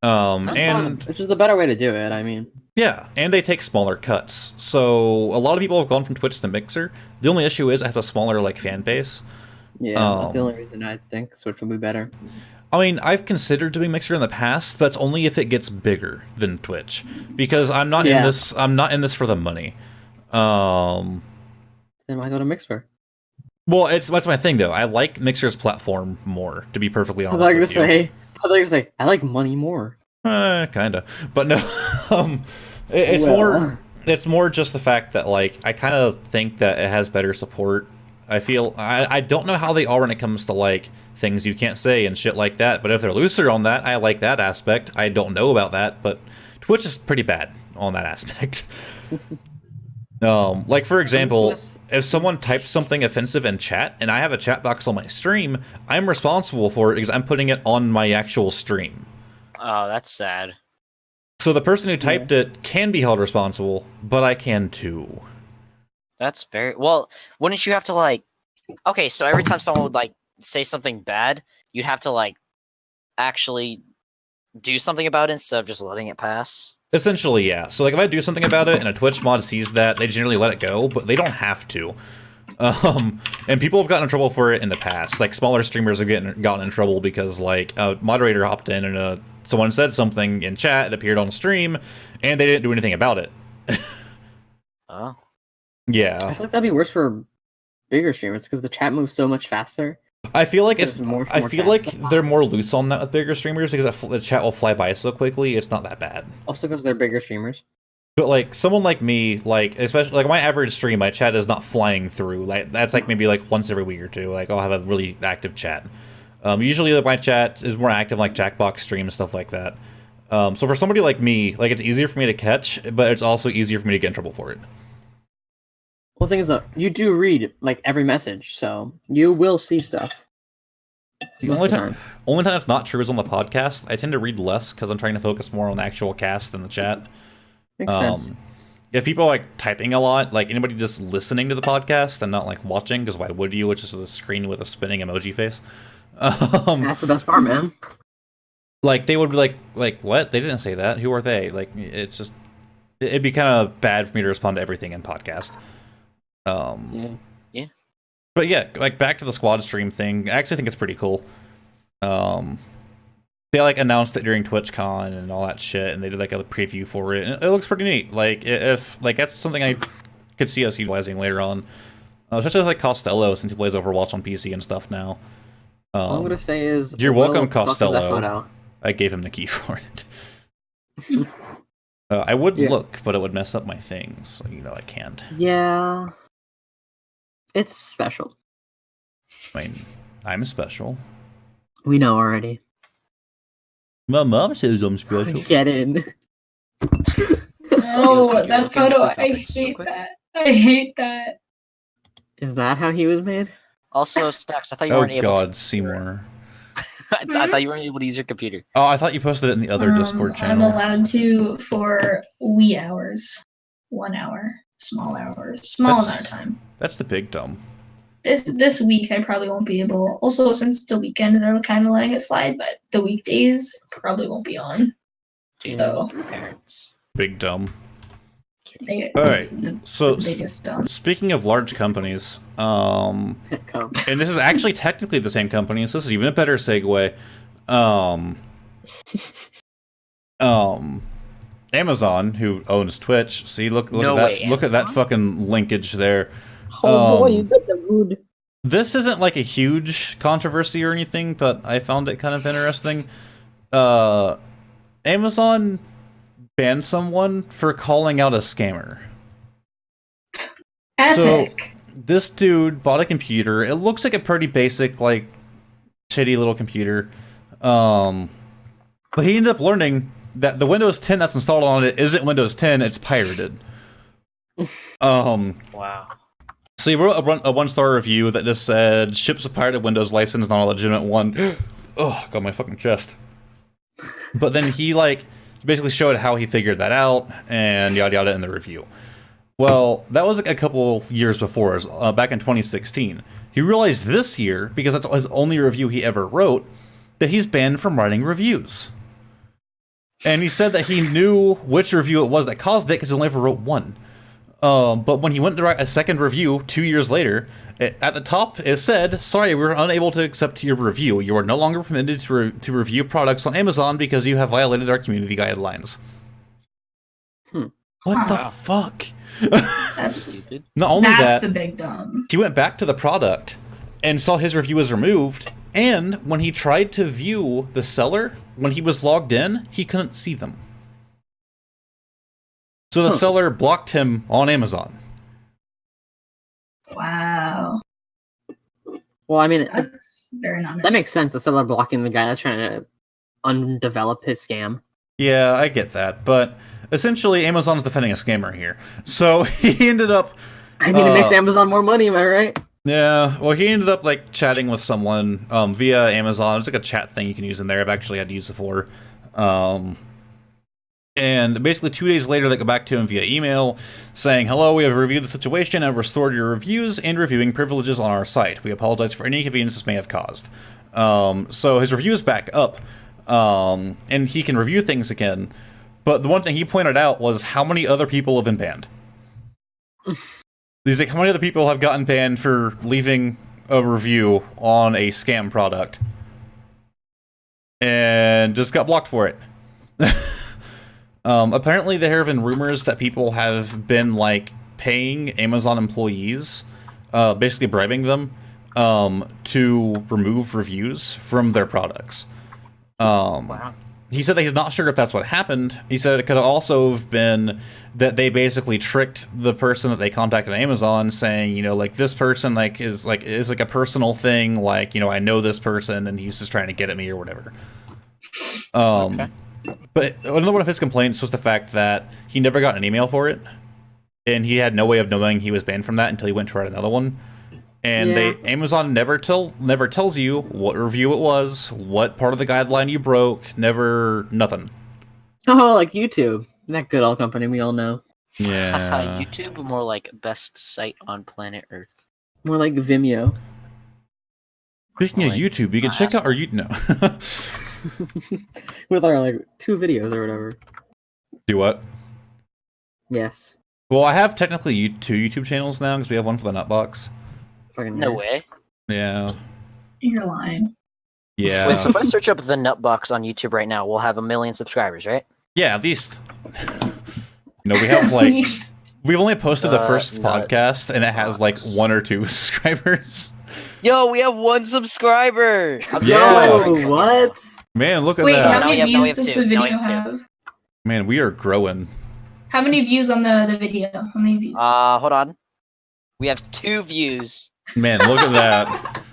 And Which is the better way to do it, I mean. yeah, and they take smaller cuts. So a lot of people have gone from Twitch to Mixer. The only issue is it has a smaller like fan base. Yeah, that's the only reason I think Switch would be better. I mean, I've considered doing Mixer in the past, but it's only if it gets bigger than Twitch. Because I'm not in this for the money. Then why go to Mixer? Well, that's my thing though. I like Mixer's platform more, to be perfectly I honest thought you were with you. I thought you were say I like money more. Kinda, but no. It's more just the fact that like I kind of think that it has better support. I feel I don't know how they are when it comes to like things you can't say and shit like that. But if they're looser on that, I like that aspect. I don't know about that, but Twitch is pretty bad on that aspect. Like for example, if someone types something offensive in chat and I have a chat box on my stream, I'm responsible for it because I'm putting it on my actual stream. Oh, that's sad. So the person who typed it can be held responsible, but I can too. That's very well. Wouldn't you have to like? Okay, so every time someone would like say something bad, you'd have to like actually do something about it instead of just letting it pass. Essentially, yeah. So like if I do something about it and a Twitch mod sees that, they generally let it go, but they don't have to. And people have gotten in trouble for it in the past. Like smaller streamers have gotten in trouble because like a moderator hopped in and someone said something in chat, it appeared on stream, and they didn't do anything about it. Oh. Yeah. I feel like that'd be worse for bigger streamers because the chat moves so much faster. I feel like There's more like chats. they're more loose on that with bigger streamers because the chat will fly by so quickly. It's not that bad. Also because they're bigger streamers. But like someone like me, like especially like my average stream, my chat is not flying through. Like that's like maybe like once every week or two. Like I'll have a really active chat. Usually like, my chat is more active like Jackbox stream and stuff like that. So for somebody like me, like it's easier for me to catch, but it's also easier for me to get in trouble for it. Well, the thing is though, you do read like every message, so you will see stuff. The only time it's not true is on the podcast. I tend to read less because I'm trying to focus more on the actual cast than the chat. Makes sense. If people are like typing a lot, like anybody just listening to the podcast and not like watching, because why would you? Which is a screen with a spinning emoji face. That's the best part, man. Like they would be like what? They didn't say that. Who are they? Like it's just it'd be kind of bad for me to respond to everything in podcast. Yeah. But yeah, like back to the squad stream thing. I actually think it's pretty cool. They like announced it during TwitchCon and all that shit, and they did like a preview for it, and it looks pretty neat. Like if like that's something I could see us utilizing later on, especially with, like Costello, since he plays Overwatch on PC and stuff now. All I'm gonna say is you're welcome, post that Costello. photo. I gave him the key for it. I would look, but it would mess up my things, so you know I can't. Yeah, it's special. I mean, I'm special. We know already. My mom says I'm special. Get in. Oh, that photo. I hate that. I hate that. Is that how he was made? Also, Stacks, I thought you Oh weren't able God, to... Seymour. I thought you weren't able to use your computer. Oh, I thought you posted it in the other Discord I'm channel. allowed to for wee hours. 1 hour. Small hours. Small amount of time. That's the big dumb. This week I probably won't be able. Also, since it's the weekend, they're kind of letting it slide. But the weekdays probably won't be on. So Parents. Big dumb. they, All right. the So biggest dumb. speaking of large companies, and this is actually technically the same company, so this is even a better segue. Amazon, who owns Twitch. See, look No at that. way, Look at that Amazon? fucking linkage there. Oh boy, you got the mood. This isn't like a huge controversy or anything, but I found it kind of interesting. Amazon banned someone for calling out a scammer. Epic. This dude bought a computer. It looks like a pretty basic, like, shitty little computer. But he ended up learning that the Windows 10 that's installed on it isn't Windows 10, it's pirated. Wow. So he wrote a one-star review that just said, ships a pirated Windows license, not a legitimate one. Oh, got my fucking chest. But then he, like, basically showed how he figured that out, and yada yada in the review. Well, that was like a couple years before, back in 2016. He realized this year, because that's his only review he ever wrote, that he's banned from writing reviews. And he said that he knew which review it was that caused it, because he only ever wrote one. But when he went to write a second review 2 years later, at the top it said, "Sorry, we're unable to accept your review. You are no longer permitted to review products on Amazon because you have violated our community guidelines." What the fuck? That's Not only that's that, the big dumb. he went back to the product and saw his review was removed, and when he tried to view the seller, when he was logged in, he couldn't see them. So the seller blocked him on Amazon. Wow. Well, I mean, That's very nice. that makes sense. The seller blocking the guy that's trying to undevelop his scam. Yeah, I get that, but essentially Amazon's defending a scammer here. So he ended up... I mean, it makes Amazon more money, am I right? Yeah, well, he ended up, like, chatting with someone via Amazon. It's like a chat thing you can use in there. I've actually had to use it before. And basically 2 days later, they go back to him via email saying, "Hello, we have reviewed the situation and have restored your reviews and reviewing privileges on our site. We apologize for any inconvenience this may have caused." So his review is back up, and he can review things again. But the one thing he pointed out was how many other people have been banned. He's like, how many other people have gotten banned for leaving a review on a scam product and just got blocked for it? Apparently there have been rumors that people have been, like, paying Amazon employees, basically bribing them, to remove reviews from their products. Wow. He said that he's not sure if that's what happened. He said it could also have been that they basically tricked the person that they contacted on Amazon, saying, you know, like, this person is a personal thing, like, you know, I know this person and he's just trying to get at me or whatever. Okay. But another one of his complaints was the fact that he never got an email for it, and he had no way of knowing he was banned from that until he went to write another one. And Amazon never tells you what review it was, what part of the guideline you broke, nothing. Oh, like YouTube. That good old company we all know. Yeah. YouTube, more like best site on planet Earth. More like Vimeo. Speaking of Like, YouTube, you can check out our YouTube. No. With our, like, 2 videos or whatever. Do what? Yes. Well, I have technically two YouTube channels now because we have one for the Nutbox. Fucking No nerd. way. Yeah. You're lying. Yeah. Wait, so if I search up the Nutbox on YouTube right now, we'll have 1 million subscribers, right? Yeah, at least. We have like we've only posted the first Nut podcast, and it has like Box. 1 or 2 subscribers. Yo, we have 1 subscriber. I'm Yeah. so Yo, what? Man, look at Wait, that. how Now we many have- now we views have does two. the Now we video have two. have? Man, we are growing. How many views on the video? How many views? Hold on. We have 2 views. Man, look at that.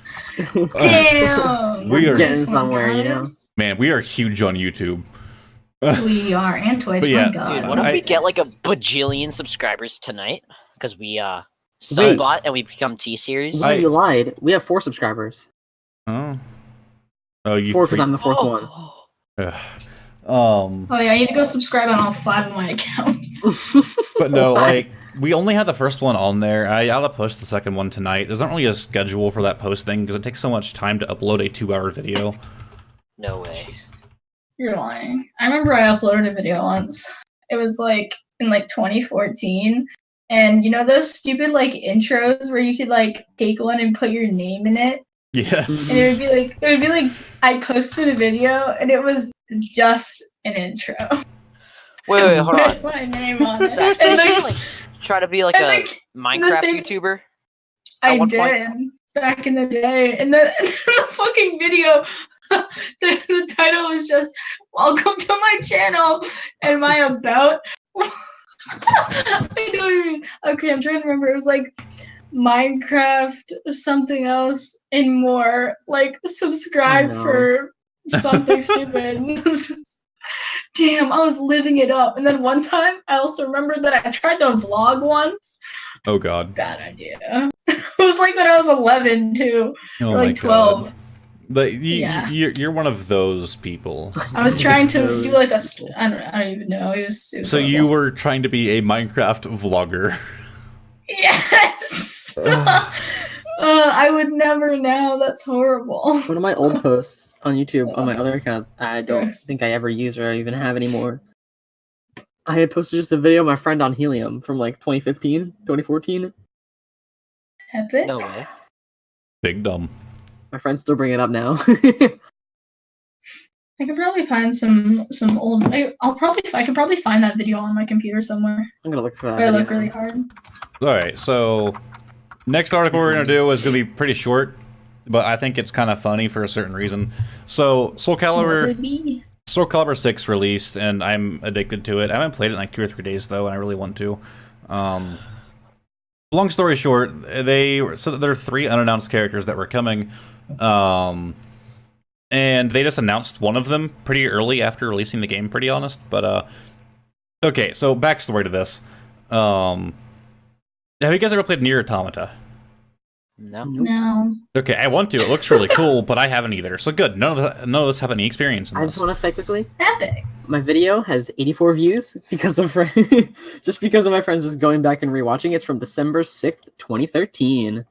Damn! we are getting somewhere, you know? guys. Man, we are huge on YouTube. We are, and Twitch. But yeah, my God. Dude, what if we get like a Yes. bajillion subscribers tonight? Because we Wait. subbot and we become T-series. Well, you lied. We have 4 subscribers. Oh. Oh, you 4 because I'm the 4th one. Ugh. Oh yeah, I need to go subscribe on all 5 of my accounts. But no, Why? like, we only have the first one on there. I'll post the second one tonight. There's not really a schedule for that posting because it takes so much time to upload a 2-hour video. No way. You're lying. I remember I uploaded a video once. It was like in like 2014. And you know those stupid like intros where you could like take one and put your name in it? Yes. And it would be like I posted a video and it was just an intro. Wait, hold on. With my name on it. Stacks, And did you like, like try to be like and, a like, Minecraft thing- YouTuber? I one did point? back in the day. And then the fucking video, the title was just "Welcome to my channel" and my about. I don't even. Okay, I'm trying to remember. It was like Minecraft, something else, and more. Like subscribe Oh, no. for something stupid. It was just- Damn, I was living it up. And then one time, I also remember that I tried to vlog once. Oh, God. Bad idea. It was like when I was 11 too, Oh, or my like 12. God. But Yeah. you're one of those people. I was trying to do like a. I don't even know. It was So you horrible. were trying to be a Minecraft vlogger. Yes. I would never know. That's horrible. One of my old posts on YouTube on my other account, I don't Yes. think I ever use or even have anymore. I had posted just a video of my friend on helium from like 2015, 2014. Epic. No way. Big dumb. My friends still bring it up now. I could probably find some old. I could probably find that video on my computer somewhere. I'm gonna look for that. But I video look really now. hard. Alright, so next article we're going to do is going to be pretty short, but I think it's kind of funny for a certain reason. So, Soul What would Calibur it be? 6 released, and I'm addicted to it. I haven't played it in like 2 or 3 days, though, and I really want to. Long story short, they said that there are 3 unannounced characters that were coming, and they just announced one of them pretty early after releasing the game, pretty honest. But, okay, so backstory to this. Have you guys ever played Nier Automata? No. No. Okay, I want to. It looks really cool, but I haven't either. So good. None of us have any experience in I just this. want to say quickly, Epic. my video has 84 views because of just because of my friends just going back and rewatching. It's from December 6th, 2013.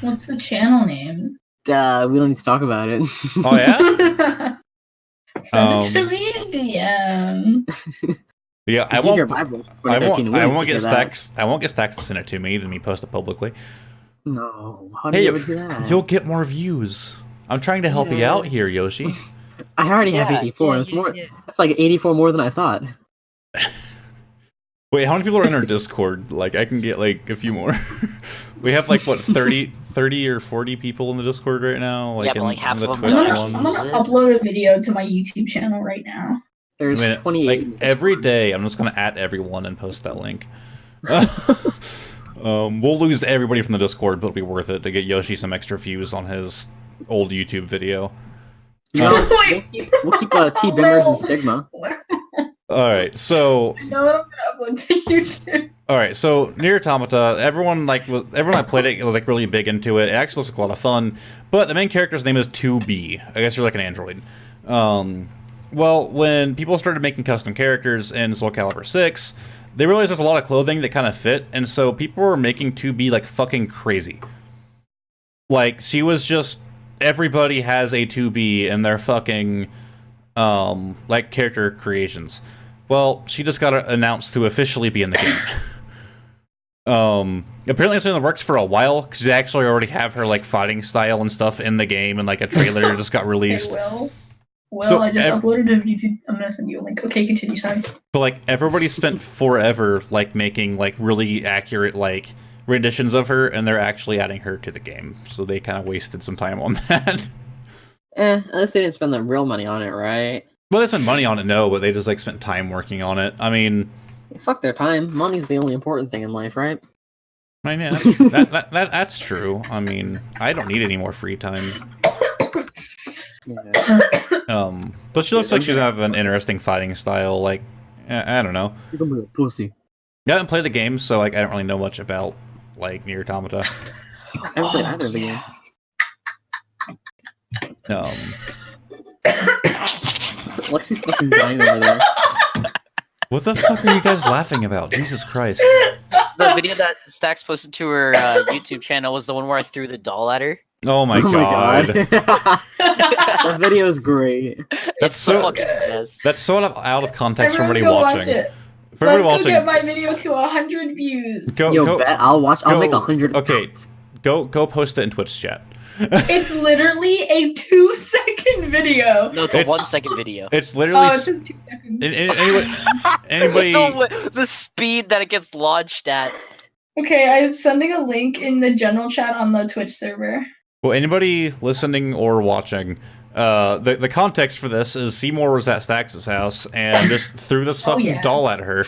What's the channel name? We don't need to talk about it. Oh yeah, Send it to me in DM. yeah. I Did you hear won't. my voice for I 2013? won't. We I don't won't need get to hear that. stacks. I won't get stacks to send it to me. Then me post it publicly. No, how do Hey, you ever do that? you'll get more views. I'm trying to help you Yeah. out here, Yoshi. I already have 84. Yeah, It's more. That's like 84 more than I thought. Wait, how many people are in our Discord? Like, I can get like a few more. We have like what 30 or 40 people in the Discord right now. Like Yeah, but, in, like, half in the of Twitch them I'm don't one. gonna use it. upload a video to my YouTube channel right now. There's I mean, 28. like in every Discord. day, I'm just gonna add everyone and post that link. We'll lose everybody from the Discord, but it'll be worth it to get Yoshi some extra views on his old YouTube video. No, Wait. we'll keep T Bimmers and Stigma. All right, so I know what I'm gonna upload to YouTube. all right, so Nier Automata. Everyone that played it was like really big into it. It actually looks like a lot of fun, but the main character's name is 2B. I guess you're like an android. Well, when people started making custom characters in Soul Calibur 6, they realized there's a lot of clothing that kind of fit, and so people were making 2B like fucking crazy. Like, she was just... Everybody has a 2B in their fucking, like, character creations. Well, she just got announced to officially be in the game. Apparently it's been in the works for a while, because they actually already have her, like, fighting style and stuff in the game, and, like, a trailer just got released. Well, So I just uploaded a YouTube. I'm gonna send you a link. Okay, continue, sorry. But, like, everybody spent forever, like, making, like, really accurate, like, renditions of her, and they're actually adding her to the game. So they kind of wasted some time on that. At least they didn't spend the real money on it, right? Well, they spent money on it, no, but they just, like, spent time working on it. I mean... Fuck their time. Money's the only important thing in life, right? I mean, yeah, that's true. I mean, I don't need any more free time. Yeah. But she looks like she's have an interesting fighting style. Like, I don't know. You're gonna be a pussy. I haven't played the game, so like I don't really know much about like Nier Automata. I haven't played either of the games. Lexi's fucking dying over there. What the fuck are you guys laughing about? Jesus Christ. The video that Stax posted to her YouTube channel was the one where I threw the doll at her. Oh my god. That video is great. That's so fucking best. That's so out of context for everybody Everyone go watching. watch it. For Let's everybody go get watching. my video to 100 views. Yo, bet I'll watch. I'll make 100. Okay, go post it in Twitch chat. It's literally a 2-second video. No, it's a 1 second video. It's literally. Oh, it's just 2 seconds. Anybody. The speed that it gets launched at. Okay, I'm sending a link in the general chat on the Twitch server. Well, anybody listening or watching, the context for this is Seymour was at Stax's house and just threw this fucking doll at her.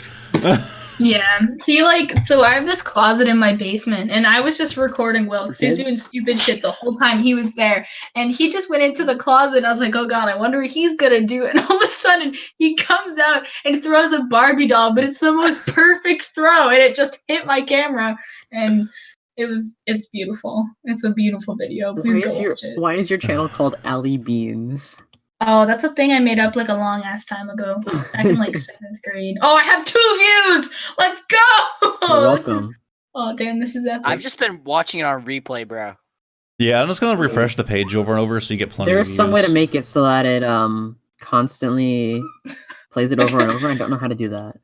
Yeah, he so I have this closet in my basement, and I was just recording Will because he's doing stupid shit the whole time he was there, and he just went into the closet, and I was like, oh god, I wonder what he's gonna do, and all of a sudden, he comes out and throws a Barbie doll, but it's the most perfect throw, and it just hit my camera, and it's beautiful. It's a beautiful video. Please go watch it. Why is your channel called Ali Beans? Oh, that's a thing I made up like a long ass time ago, back in like 7th grade. Oh, I have 2 views. Let's go. You're welcome. Oh damn, this is epic. I've just been watching it on replay, bro. Yeah, I'm just gonna refresh the page over and over so you get plenty of views. There's some way to make it so that it constantly plays it over and over. I don't know how to do that.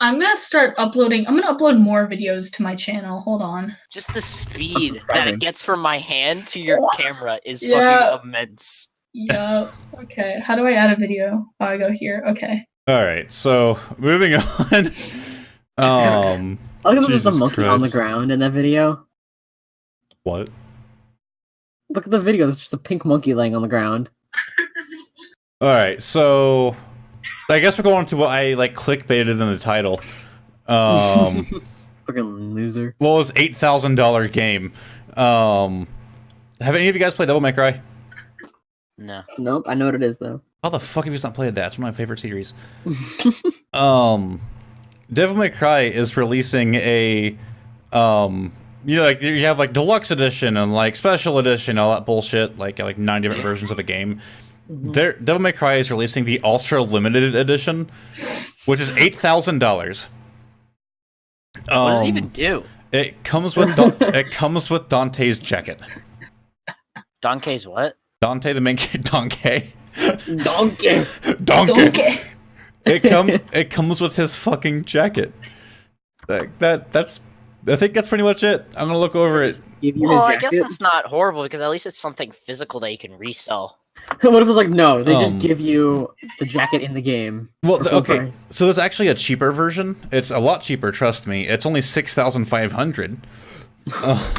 I'm gonna start uploading. I'm gonna upload more videos to my channel. Hold on. Just the speed that it gets from my hand to your camera is fucking immense. Yeah. Okay. How do I add a video? Oh, I go here. Okay. All right. So moving on. Look at there's a monkey on the ground in that video. What? Look at the video. There's just a pink monkey laying on the ground. All right. So I guess we're going to what I like clickbaited in the title. Fucking loser. What was $8,000 game? Have any of you guys played Devil May Cry? No. Nope, I know what it is though. How the fuck have you not played that? It's one of my favorite series. Devil May Cry is releasing a like you have like deluxe edition and like special edition, all that bullshit, like 9 different versions of a game. Devil May Cry is releasing the Ultra Limited Edition, which is $8,000. What does it even do? It comes with Dante's jacket. Dante's what? Dante the main Donkey. Donkey. It comes with his fucking jacket. That's I think that's pretty much it. I'm gonna look over it. Well, I guess that's not horrible because at least it's something physical that you can resell. What if it was like, no, they just give you the jacket in the game? Well, okay, so there's actually a cheaper version. It's a lot cheaper, trust me. It's only $6,500.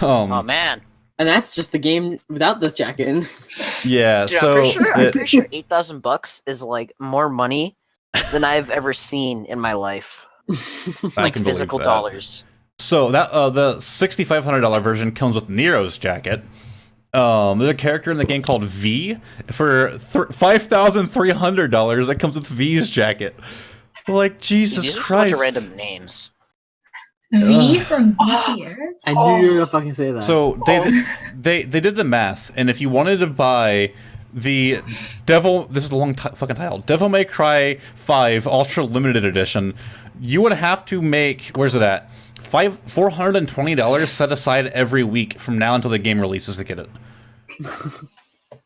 Oh man. And that's just the game without the jacket in. Yeah, dude, so I'm pretty sure $8,000 is like more money than I've ever seen in my life. Like physical dollars. So that the $6,500 version comes with Nero's jacket. There's a character in the game called V. For $5,300, that comes with V's jacket. Like, Jesus These Christ. Are a bunch of random names. V from BTS? I knew you were gonna fucking say that. So they did the math, and if you wanted to buy the this is a long fucking title, Devil May Cry 5 Ultra Limited Edition, you would have to make, where's it at? $420 set aside every week from now until the game releases to get it.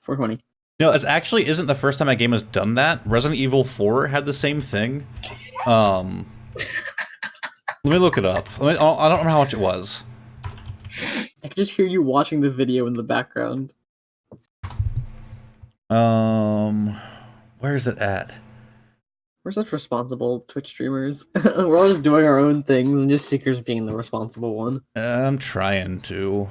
$420. No, it actually isn't the first time a game has done that. Resident Evil 4 had the same thing. Let me look it up. I don't remember how much it was. I can just hear you watching the video in the background. Where is it at? We're such responsible Twitch streamers. We're all just doing our own things, and just Seeker's being the responsible one. I'm trying to.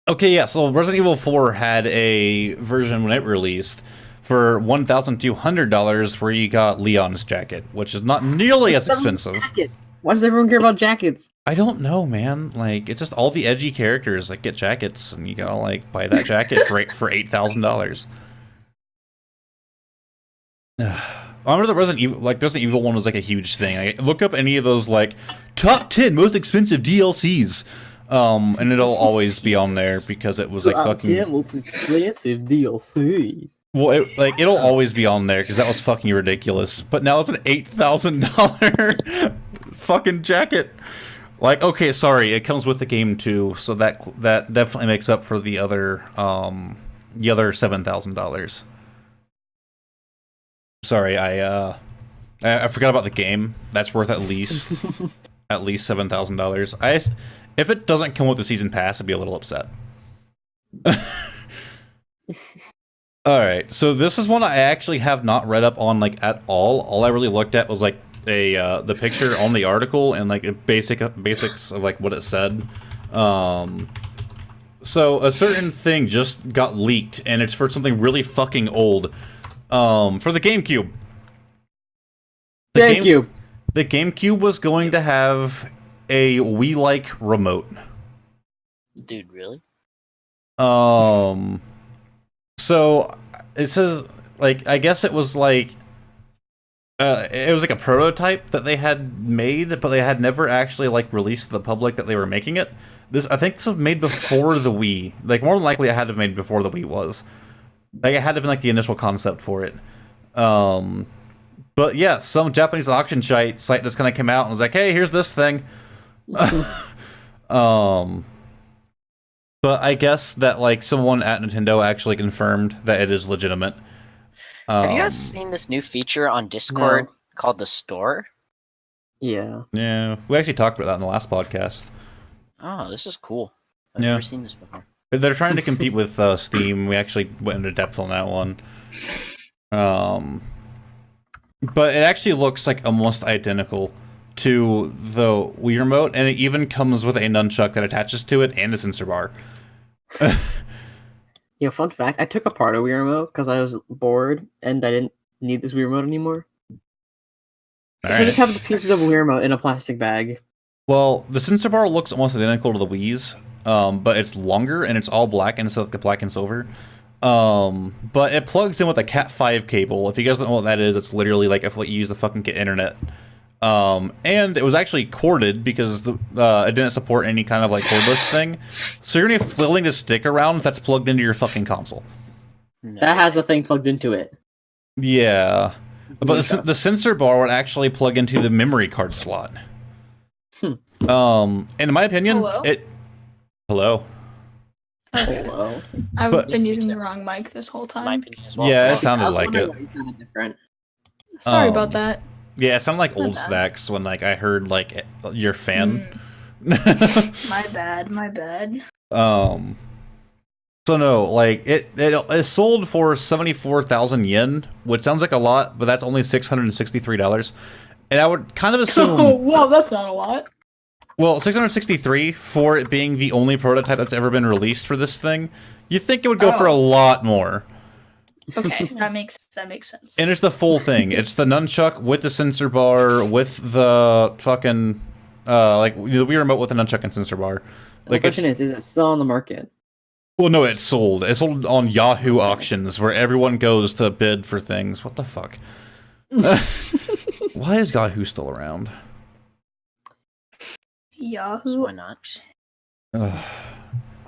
Okay, yeah, so Resident Evil 4 had a version when it released for $1,200 where you got Leon's jacket, which is not nearly as expensive. Jacket. Why does everyone care about jackets? I don't know, man. Like, it's just all the edgy characters like get jackets, and you gotta like buy that jacket for $8,000. I remember the Resident Evil one was like a huge thing. Look up any of those like top 10 most expensive DLCs. And it'll always be on there because it was like fucking expensive DLC. Well, it'll always be on there because that was fucking ridiculous. But now it's an $8,000 fucking jacket. Like, okay, sorry, it comes with the game too, so that definitely makes up for the other $7,000. Sorry, I forgot about the game. That's worth at least $7,000. If it doesn't come with the season pass, I'd be a little upset. Alright, so this is one I actually have not read up on like at all. All I really looked at was like the picture on the article and like basics of like what it said. So a certain thing just got leaked and it's for something really fucking old. For the GameCube. The GameCube was going to have a Wii-like remote. Dude, really? So it says like I guess it was like a prototype that they had made, but they had never actually like released to the public that they were making it. I think this was made before the Wii. Like more than likely, it had to have made before the Wii was. Like it had to have been like the initial concept for it. But yeah, some Japanese auction site just kind of came out and was like, "Hey, here's this thing." But I guess that like someone at Nintendo actually confirmed that it is legitimate. Have you guys seen this new feature on Discord called the Store? Yeah. Yeah, we actually talked about that in the last podcast. Oh, this is cool. I've never seen this before. They're trying to compete with Steam. We actually went into depth on that one. But it actually looks like almost identical to the Wii Remote, and it even comes with a nunchuck that attaches to it and a sensor bar. Fun fact, I took apart a Wii Remote because I was bored and I didn't need this Wii Remote anymore. So I just have the pieces of Wii Remote in a plastic bag. Well, the sensor bar looks almost identical to the Wii's, but it's longer and it's all black instead of the black and silver. But it plugs in with a Cat 5 cable. If you guys don't know what that is, it's literally like if you use the fucking internet. And it was actually corded because it didn't support any kind of like cordless thing. So you're gonna be flailing the stick around that's plugged into your fucking console. That has a thing plugged into it. Yeah. But the sensor bar would actually plug into the memory card slot. And in my opinion, Hello? Hello. I've been using the wrong mic this whole time. My opinion as well. Yeah, it sounded like it. Different. Sorry about that. Yeah, it sounded like old stacks when like I heard like your fan. My bad. So no, like it sold for 74,000 yen, which sounds like a lot, but that's only $663. And I would kind of assume Oh, wow, that's not a lot. Well, 663 for it being the only prototype that's ever been released for this thing. You'd think it would go for a lot more. Okay, that makes sense. And it's the full thing. It's the nunchuck with the sensor bar, with the fucking like the Wii Remote with the nunchuck and sensor bar. Like, the question is it still on the market? Well, no, it's sold. It's sold on Yahoo auctions where everyone goes to bid for things. What the fuck? Why is Yahoo still around? Yahoo? Why not? I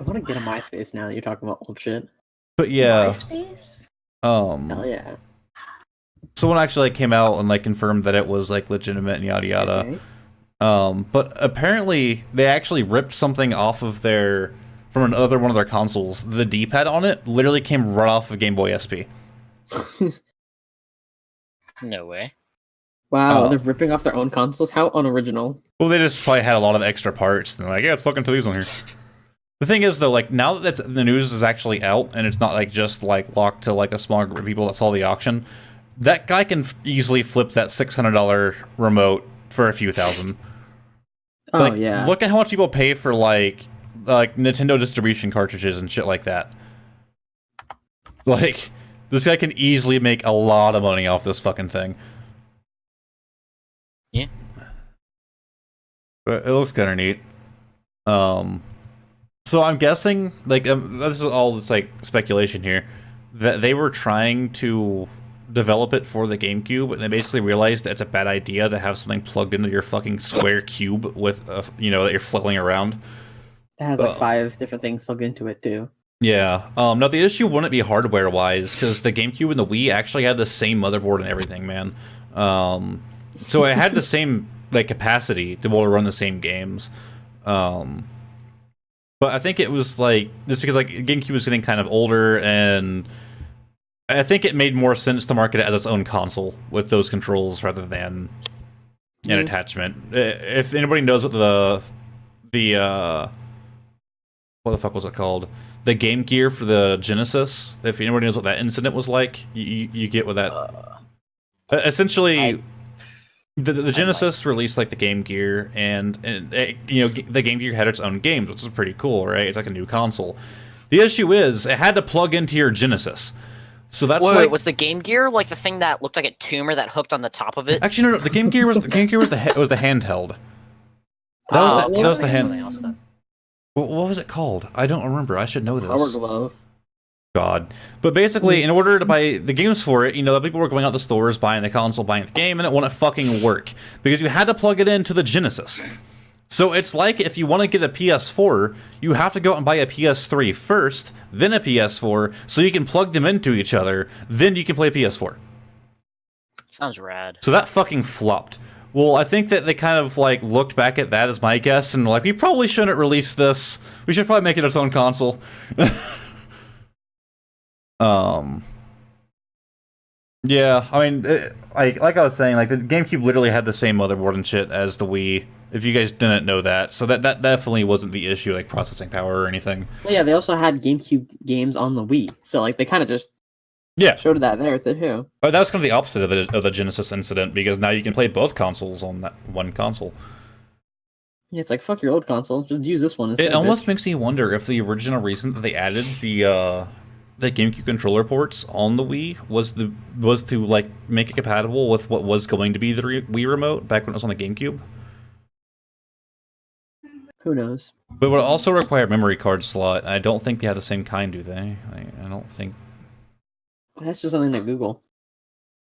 want to get a MySpace now that you're talking about old shit. But yeah. MySpace? Hell yeah. Someone actually like, came out and like confirmed that it was like legitimate and yada yada. Okay. But apparently they actually ripped something off of from another one of their consoles. The D-pad on it literally came right off of Game Boy SP. No way. Wow, Oh. they're ripping off their own consoles. How unoriginal. Well, they just probably had a lot of extra parts, and they're like, yeah, let's fucking put these on here. The thing is, though, like, now that the news is actually out, and it's not, like, just, like, locked to, like, a small group of people that saw the auction, that guy can easily flip that $600 remote for a few thousand. Oh, Like, yeah. look at how much people pay for, like Nintendo distribution cartridges and shit like that. Like, this guy can easily make a lot of money off this fucking thing. Yeah. But it looks kind of neat. So I'm guessing, like, this is all just, like, speculation here, that they were trying to develop it for the GameCube, and they basically realized that it's a bad idea to have something plugged into your fucking square cube with, you know, that you're flailing around. It has like 5 different things plugged into it too. Yeah. Now the issue wouldn't be hardware-wise, because the GameCube and the Wii actually had the same motherboard and everything, man. So it had the same, like, capacity to be able to run the same games. But I think it was, like, just because, like, GameCube was getting kind of older, and I think it made more sense to market it as its own console with those controls rather than an attachment. If anybody knows what the what the fuck was it called? The Game Gear for the Genesis. If anybody knows what that incident was like, you get what that. Essentially, the Genesis released like the Game Gear, and you know, the Game Gear had its own games, which is pretty cool, right? It's like a new console. The issue is it had to plug into your Genesis. So that's Wait, like, was the Game Gear like the thing that looked like a tumor that hooked on the top of it? actually no, the Game Gear was the handheld. That was the hand. Something else then. What was it called? I don't remember. I should know this. Power Glove. God. But basically, in order to buy the games for it, you know, people were going out to stores, buying the console, buying the game, and it wouldn't fucking work. Because you had to plug it into the Genesis. So it's like if you want to get a PS4, you have to go out and buy a PS3 first, then a PS4, so you can plug them into each other, then you can play PS4. Sounds rad. So that fucking flopped. Well, I think that they kind of, like, looked back at that as my guess, and, like, we probably shouldn't release this. We should probably make it its own console. Yeah, I mean, like I was saying, like, the GameCube literally had the same motherboard and shit as the Wii, if you guys didn't know that. So that definitely wasn't the issue, like, processing power or anything. Well, yeah, they also had GameCube games on the Wii, so, like, they kind of just showed that there too. But that was kind of the opposite of the Genesis incident, because now you can play both consoles on that one console. Yeah, it's like, fuck your old console, just use this one instead. It almost makes me wonder if the original reason that they added the GameCube controller ports on the Wii was to, like, make it compatible with what was going to be the Wii remote back when it was on the GameCube. Who knows? But it would also require a memory card slot. I don't think they have the same kind, do they? I don't think. That's just something that Google.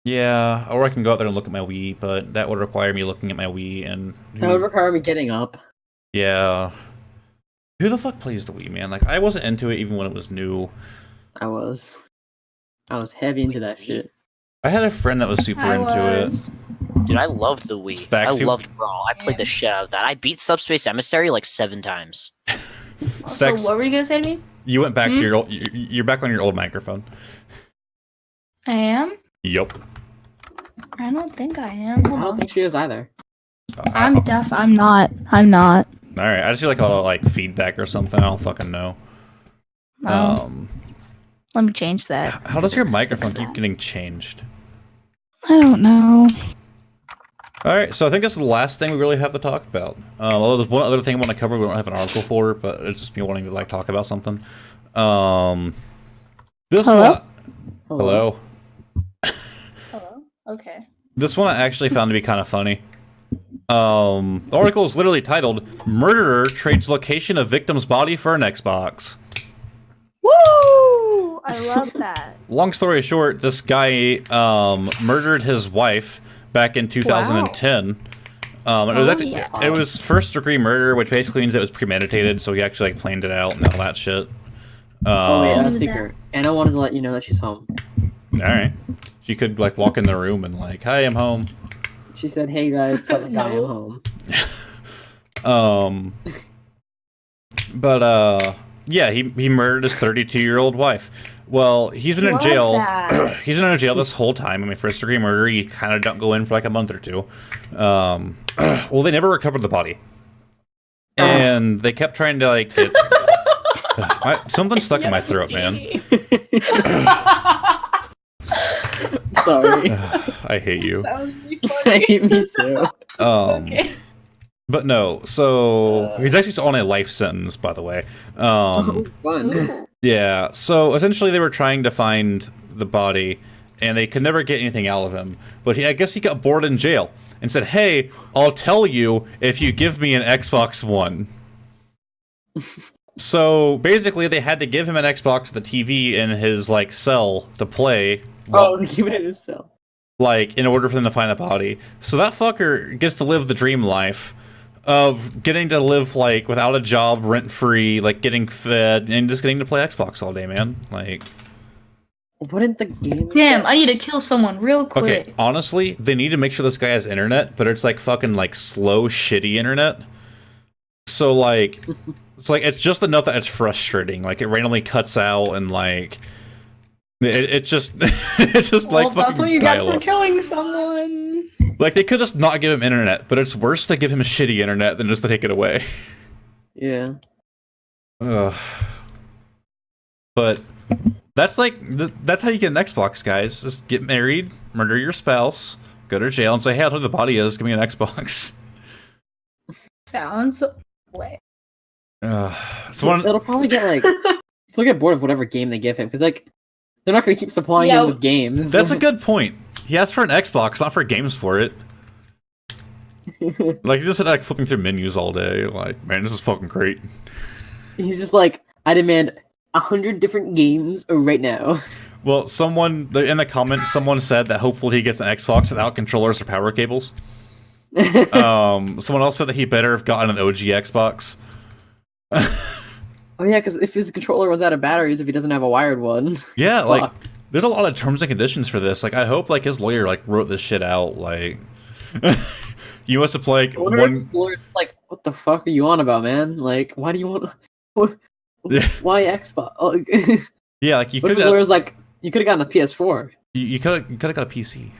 Yeah, or I can go out there and look at my Wii, but that would require me looking at my Wii and... That would require me getting up. Yeah. Who the fuck plays the Wii, man? Like, I wasn't into it even when it was new. I was heavy into that shit. I had a friend that was super into it. Dude, I loved the Wii. Stacks, I loved Brawl. I played the shit out of that. I beat Subspace Emissary like 7 times. Stacks, So what were you gonna say to me? you went back to your old... You're back on your old microphone. I am? Yup. I don't think I am. I Hold don't on. think she is either. I'm deaf. I'm not. I'm not. Alright, I just feel like a lot of, like, feedback or something. I don't fucking know. Let me change that. How does your microphone Fix keep that. getting changed? I don't know. Alright, so I think that's the last thing we really have to talk about. Although there's one other thing I want to cover we don't have an article for, but it's just me wanting to, like, talk about something. This Hello? one... Hello? Hello? Okay. This one I actually found to be kind of funny. The article is literally titled, "Murderer Trades Location of Victim's Body for an Xbox." Woo! I love that. Long story short, this guy murdered his wife back in 2010. It was first degree murder, which basically means it was premeditated, so he actually, like, planned it out and all that shit. Oh wait, Um, secret. Anna wanted to let you know that she's home. Alright. She could, like, walk in the room and, like, "Hi, I'm home." She said, "Hey guys, tell the guy I'm No. home." But, yeah, he murdered his 32-year-old wife. Well, he's been in Love jail. that. He's been in jail this whole time. I mean, first degree murder, he kind of don't go in for like a month or two. Well, they never recovered the body, and they kept trying to like get. Something stuck in my throat, man. Sorry. I hate you. That would be I funny. hate me too. Okay. But no, so he's actually on a life sentence, by the way. Fun. Yeah, so essentially they were trying to find the body, and they could never get anything out of him. But I guess he got bored in jail and said, "Hey, I'll tell you if you give me an Xbox One." So basically, they had to give him an Xbox, the TV in his like cell to play. Oh, keep it in his cell. Like in order for them to find the body. So that fucker gets to live the dream life of getting to live like without a job, rent free, like getting fed, and just getting to play Xbox all day, man. Like, Wouldn't the game? Damn, I need to kill someone real quick. okay, honestly, they need to make sure this guy has internet, but it's like fucking like slow, shitty internet. So like, it's just enough that it's frustrating. Like it randomly cuts out and like. It's just it's just Well, like fucking that's what you got dial-up. for killing someone. Like they could just not give him internet, but it's worse to give him a shitty internet than just to take it away. Yeah. Ugh. But that's like that's how you get an Xbox, guys. Just get married, murder your spouse, go to jail, and say, "Hey, I'll tell you who the body is. Give me an Xbox." Sounds lit. It'll probably get like he'll get bored of whatever game they give him because like they're not gonna keep supplying Yeah. him with games. That's a good point. He asked for an Xbox, not for games for it. Like he just like flipping through menus all day. Like, man, this is fucking great. He's just like, I demand 100 different games right now. Well, someone in the comments, someone said that hopefully he gets an Xbox without controllers or power cables. Someone else said that he better have gotten an OG Xbox. Oh yeah, because if his controller runs out of batteries, if he doesn't have a wired one. Yeah, like fuck. there's a lot of terms and conditions for this. Like I hope like his lawyer like wrote this shit out. Like you must have played I wonder if one. his lawyer's like, what the fuck are you on about, man? Like, why do you want? Yeah. Why Xbox? Oh, Yeah, like you what if could his lawyer's like, you could have gotten a PS4. you could have got a PC.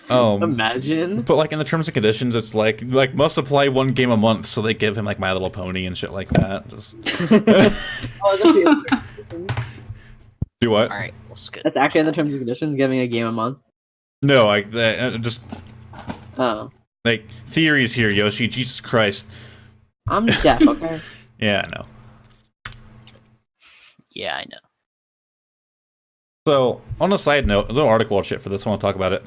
Imagine. But like in the terms and conditions, it's like must apply one game a month, so they give him like My Little Pony and shit like that. Just Oh, do what? All right, that's good. that's actually in the terms and conditions, giving a game a month. No, like just Oh, like theories here, Yoshi. Jesus Christ. I'm deaf. Okay. Yeah, I know. Yeah, I know. So, on a side note, there's an article and shit for this. I want to talk about it.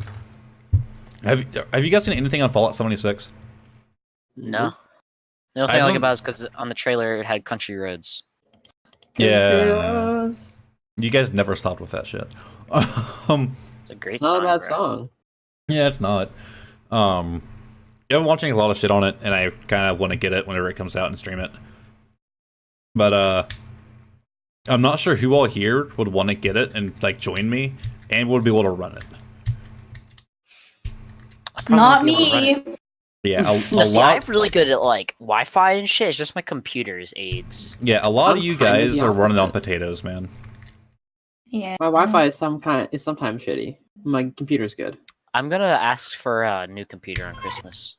Have you guys seen anything on Fallout 76? No. The only thing I like about it is because on the trailer it had country roads. Yeah. You guys never stopped with that shit. It's a great It's not song, a bad bro. song. Yeah, it's not. I've been watching a lot of shit on it, and I kind of want to get it whenever it comes out and stream it. But I'm not sure who all here would want to get it and like join me, and would be able to run it. I probably Not won't be able to run me. it. Yeah, a No, see, lot. I'm really good at like Wi-Fi and shit. It's just my computer's aids. Yeah, a lot I'm of you kinda guys the are running on opposite. potatoes, man. Yeah. My Wi-Fi is sometimes shitty. My computer's good. I'm gonna ask for a new computer on Christmas.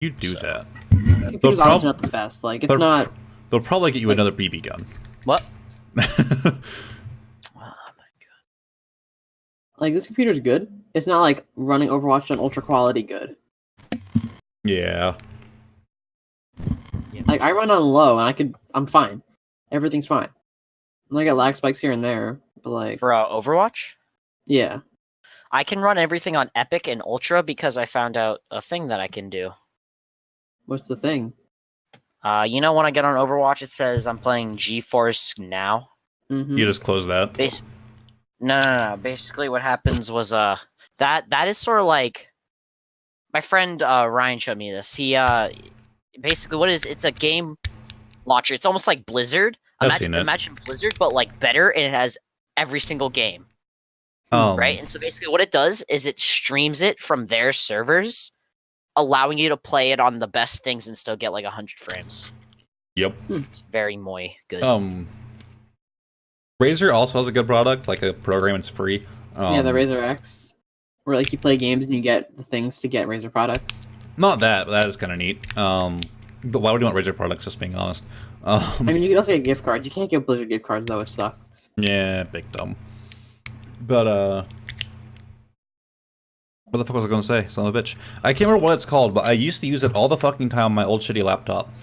You do So- that. This computer's prob- honestly not the best. Like, it's they're- not. They'll probably get you another BB gun. What? Oh my Like, this computer's good. It's not like running Overwatch on ultra quality good. Yeah. Like, I run on low and I'm fine. Everything's fine. I get lag spikes here and there, but like, For Overwatch, yeah. I can run everything on Epic and Ultra because I found out a thing that I can do. What's the thing? You know when I get on Overwatch, it says I'm playing GeForce Now. Mm-hmm. You just close that. No. Basically, what happens was that is sort of like my friend Ryan showed me this. He basically it's a game launcher. It's almost like Blizzard. I've seen it. Imagine Blizzard, but like better, and it has every single game. Um, Right? And so basically what it does is it streams it from their servers, allowing you to play it on the best things and still get like 100 frames. Yep. It's very good. Razer also has a good product, like a program. It's free. Yeah, the Razer X, where like you play games and you get the things to get Razer products. Not that, but that is kind of neat. But why would you want Razer products? Just being honest. I mean, you can also get gift cards. You can't get Blizzard gift cards though, which sucks. Yeah, big dumb. But what the fuck was I gonna say? Son of a bitch. I can't remember what it's called, but I used to use it all the fucking time on my old shitty laptop.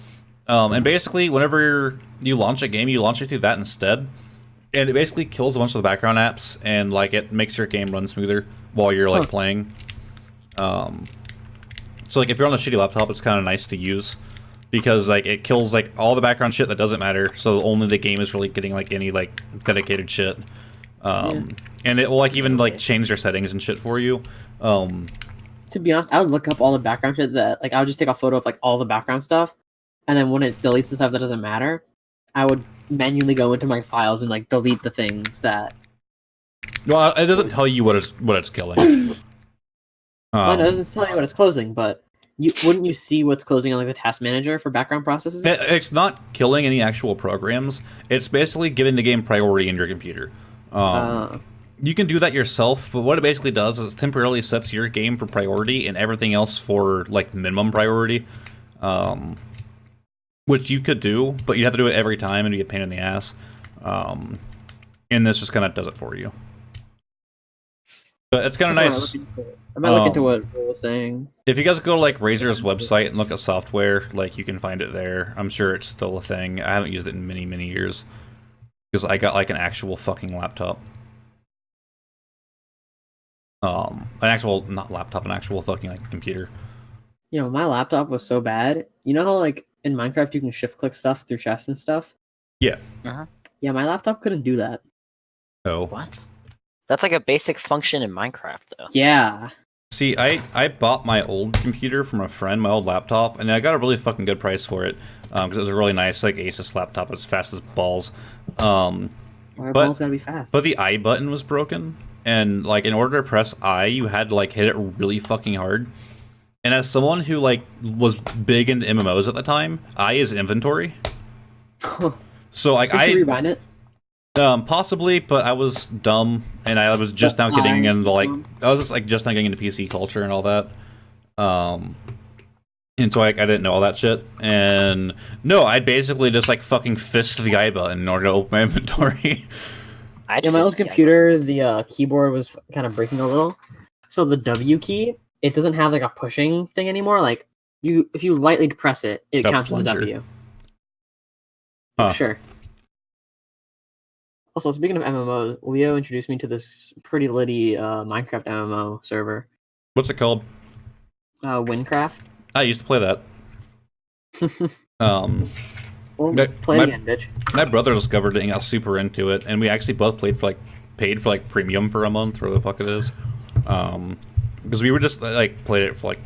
And basically, whenever you launch a game, you launch it through that instead. And it basically kills a bunch of the background apps, and like it makes your game run smoother while you're like playing. So like if you're on a shitty laptop, it's kind of nice to use because like it kills like all the background shit that doesn't matter. So only the game is really getting like any like dedicated shit. And it will like even like change their settings and shit for you. To be honest, I would look up all the background shit that like I would just take a photo of like all the background stuff, and then when it deletes the stuff that doesn't matter, I would manually go into my files and like delete the things that. Well, it doesn't tell you what it's killing. Well, it doesn't tell you what it's closing, but wouldn't you see what's closing on like the task manager for background processes? It's not killing any actual programs. It's basically giving the game priority in your computer. You can do that yourself, but what it basically does is it temporarily sets your game for priority and everything else for like minimum priority. Which you could do, but you have to do it every time and be a pain in the ass. And this just kind of does it for you. But it's kind of nice. I might look into what Will was saying. If you guys go to like Razer's website and look at software, like you can find it there. I'm sure it's still a thing. I haven't used it in many, many years. Because I got like an actual fucking laptop. An actual, not laptop, an actual fucking like computer. You know, my laptop was so bad. You know how like in Minecraft you can shift click stuff through chests and stuff? Yeah. Yeah, my laptop couldn't do that. Oh. What? That's like a basic function in Minecraft, though. Yeah. See, I bought my old computer from a friend, my old laptop, and I got a really fucking good price for it. Because it was a really nice, like, Asus laptop. It's fast as balls. Balls gotta be fast. But the I button was broken. And, like, in order to press I, you had to, like, hit it really fucking hard. And as someone who, like, was big into MMOs at the time, I is inventory. So, like, Did you rebind it? Possibly, but I was dumb, and I was just now getting into, like, I was just, like, just now getting into PC culture and all that. And so, like, I didn't know all that shit. And, no, I'd basically just, like, fucking fist the I button in order to open my inventory. Yeah, my old computer, the keyboard was kind of breaking a little. So the W key, it doesn't have, like, a pushing thing anymore. Like, if you lightly press it, it counts as a W. Huh. Sure. Also, speaking of MMOs, Leo introduced me to this pretty litty Minecraft MMO server. What's it called? Windcraft. I used to play that. Well, play it again, bitch. My brother discovered it and got super into it, and we actually both paid for like premium for a month, or the fuck it is. Because we were just like played it for like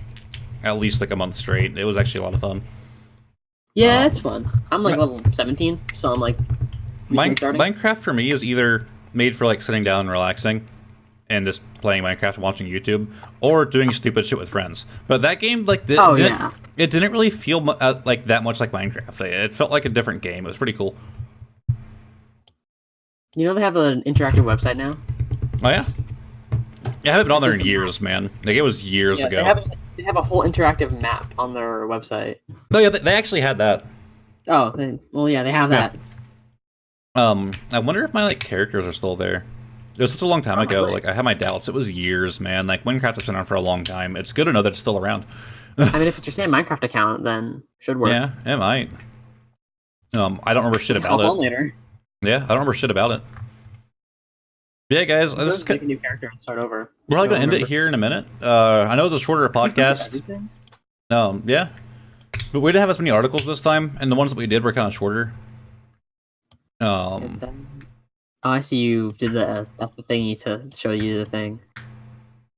at least like a month straight. It was actually a lot of fun. Yeah, it's fun. I'm like level 17, so I'm like Minecraft for me is either made for like sitting down and relaxing and just playing Minecraft and watching YouTube, or doing stupid shit with friends. But that game, like, it didn't really feel like that much like Minecraft. It felt like a different game. It was pretty cool. You know they have an interactive website now? Oh yeah? Yeah, I haven't been on there in years, man. Like, it was years ago. They have a whole interactive map on their website. Oh yeah, they actually had that. Oh, well, yeah, they have that. I wonder if my like characters are still there. It was such a long time ago. Like, I had my doubts. It was years, man. Like, Minecraft has been around for a long time. It's good to know that it's still around. I mean, if it's your same Minecraft account, then it should work. Yeah, it might. I don't remember shit about it. Later. Yeah, I don't remember shit about it. Yeah, guys, this is make a new character and start over. We're probably gonna end it here in a minute. I know it's a shorter podcast. Yeah, but we didn't have as many articles this time, and the ones that we did were kind of shorter. Oh, I see. You did that. That's the thingy to show you the thing.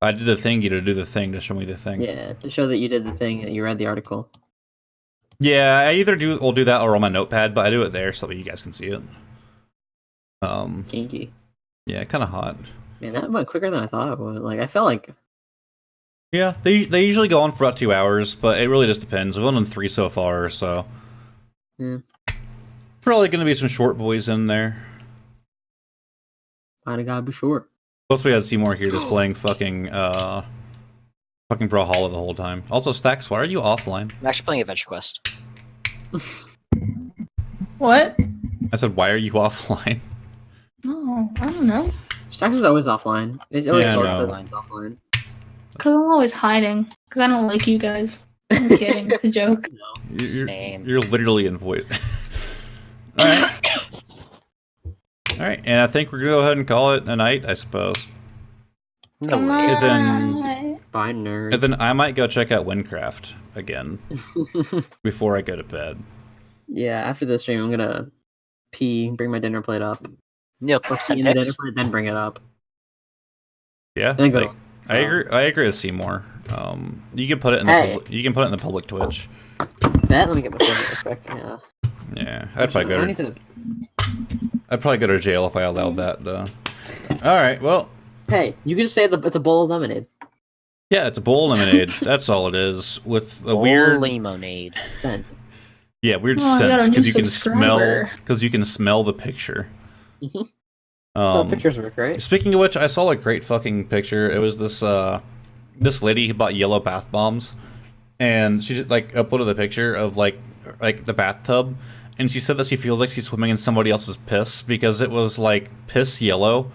I did the thingy to do the thing to show me the thing. Yeah, to show that you did the thing and you read the article. Yeah, I either will do that or on my notepad, but I do it there so that you guys can see it. Kinky. Yeah, kind of hot. Man, that went quicker than I thought it would. Like, I felt like. Yeah, they usually go on for about 2 hours, but it really just depends. We've only done 3 so far, so. Yeah. Probably gonna be some short boys in there. Kinda gotta be short. Plus, we had Seymour here just playing fucking Brawlhalla the whole time. Also, Stacks, why are you offline? I'm actually playing Adventure Quest. What? I said, why are you offline? Oh, I don't know. Stacks is always offline. It always Yeah, I sorts know. says he's offline. Cause I'm always hiding. Cause I don't like you guys. I'm kidding. It's a joke. Same. You're literally in void. Alright. Alright, and I think we're gonna go ahead and call it a night, I suppose. No Come way. And then- on. Bye, nerd. And then I might go check out Windcraft again before I go to bed. Yeah, after the stream, I'm gonna pee, bring my dinner plate up. Neil, Or send pee in the dinner pics. plate, then bring it up. Yeah, Then go. like, I agree with Seymour. You can put it in the Hey. public, you can put it in the public Twitch. That, let me get my phone real quick. Yeah. Yeah, I'd probably I go need to, to... I'd probably go to jail if I allowed that. All right, well, Hey, you can just say it's a bowl of lemonade. yeah, it's a bowl of lemonade. That's all it is with a weird, lemonade. Sent. yeah, weird Oh, I got a scent new because subscriber. you can smell the picture. So pictures work, right? Speaking of which, I saw a great fucking picture. It was this this lady who bought yellow bath bombs, and she just like uploaded the picture of like the bathtub, and she said that she feels like she's swimming in somebody else's piss because it was like piss yellow,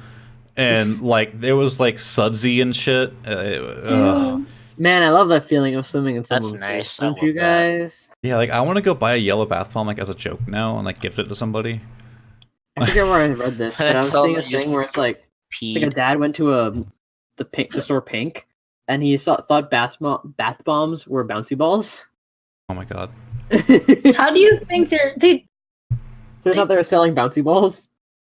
and like there was like sudsy and shit. Ew. Man, I love that feeling of swimming in That's someone's nice, piss. I Don't you love that. guys? Yeah, like I want to go buy a yellow bath bomb like as a joke now and like gift it to somebody. I forget where I read this, but I was Tell seeing them this you thing where it's like Pee. a dad went to the store Pink, and he thought bath bombs were bouncy balls. Oh my god. How do you think they So I thought they were selling bouncy balls.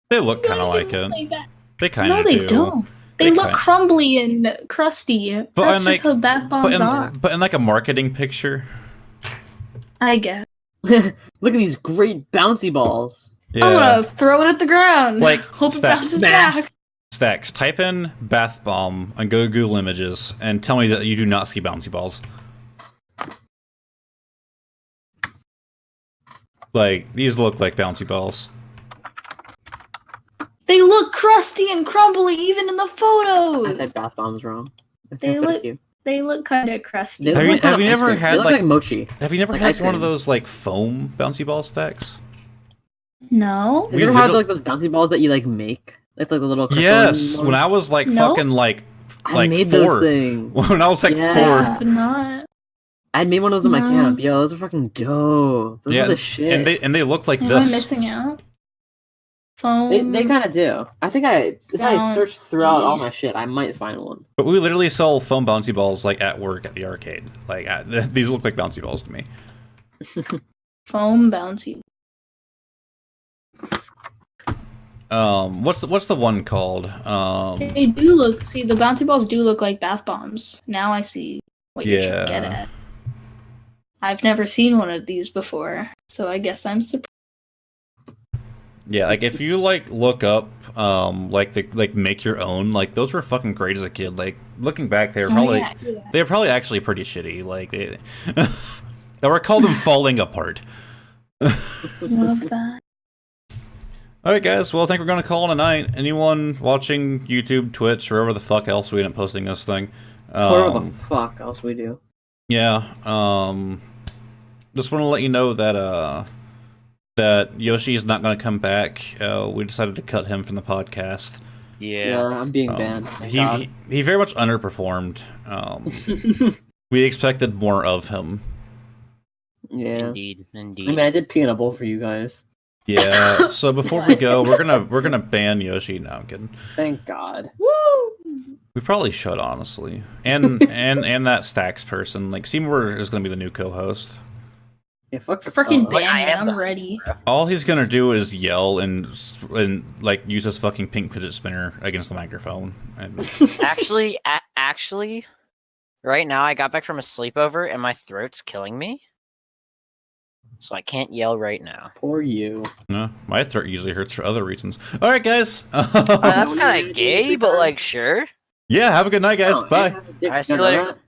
They look kind of don't like even it. look like that. They kind No, of they do. don't. They They look kinda- crumbly and crusty. But That's I'm just like- how bath bombs are. But in like a marketing picture. I guess. Look at these great bouncy balls. Yeah. I'm gonna throw it at the ground. Like, hope it stacks. bounces Smash. back. Stacks, type in bath bomb and go to Google Images and tell me that you do not see bouncy balls. Like, these look like bouncy balls. They look crusty and crumbly even in the I photos. said bath bombs wrong. I They think I look- you. They look kind of crusty. They Have look you- like kind have of you ice never cream. had, They look like- like mochi? Have you never Like had ice one of cream. those, like, foam bouncy ball stacks? No. Have We you ever had little- like those bouncy balls that you like make? It's like the little. Yes! ones. When I was, like, No. fucking, like I made 4. those things. When I was, like, Yeah. 4. But not. I made one of those in my No. camp. Yo, those are fucking dope. Those Yeah, are the shit. and they look like Am I this. missing out? Foam. They kind of do. I think if I Don't- search throughout all yeah. my shit, I might find one. But we literally sell foam bouncy balls, like, at work at the arcade. Like, these look like bouncy balls to me. Foam bouncy. What's the one called? They do look. See, the bouncy balls do look like bath bombs. Now I see what you're trying to get Yeah. at. I've never seen one of these before, so I guess I'm surprised. Yeah, like if you like look up like make your own, like those were fucking great as a kid. Like looking back, they were probably they were probably actually pretty shitty. Like they were called them falling apart. Love that. All right, guys. Well, I think we're gonna call it a night. Anyone watching YouTube, Twitch, or wherever the fuck else we end up posting this thing? Whatever the fuck else we do. Yeah. Just want to let you know that that Yoshi is not going to come back. We decided to cut him from the podcast. Yeah, I'm being banned. Thank God. He very much underperformed. We expected more of him. Yeah. Indeed, I indeed. mean, I did pee in a bowl for you guys. Yeah. So before we go, we're gonna ban Yoshi. No, I'm kidding. Thank God. Woo! We probably should, honestly. And and that Stacks person. Like Seymour is gonna be the new co-host. Yeah, fuck this Freaking fellow. I ban me, am I'm the- ready. All he's gonna do is yell and like use his fucking pink fidget spinner against the microphone. And Actually, actually, right now I got back from a sleepover and my throat's killing me, so I can't yell right now. Poor you. no, my throat usually hurts for other reasons. All right, guys. That's kind of gay, but like, sure. Yeah, have a good night, guys. Oh, Bye. it has a dick Alright, see you gun on later. it.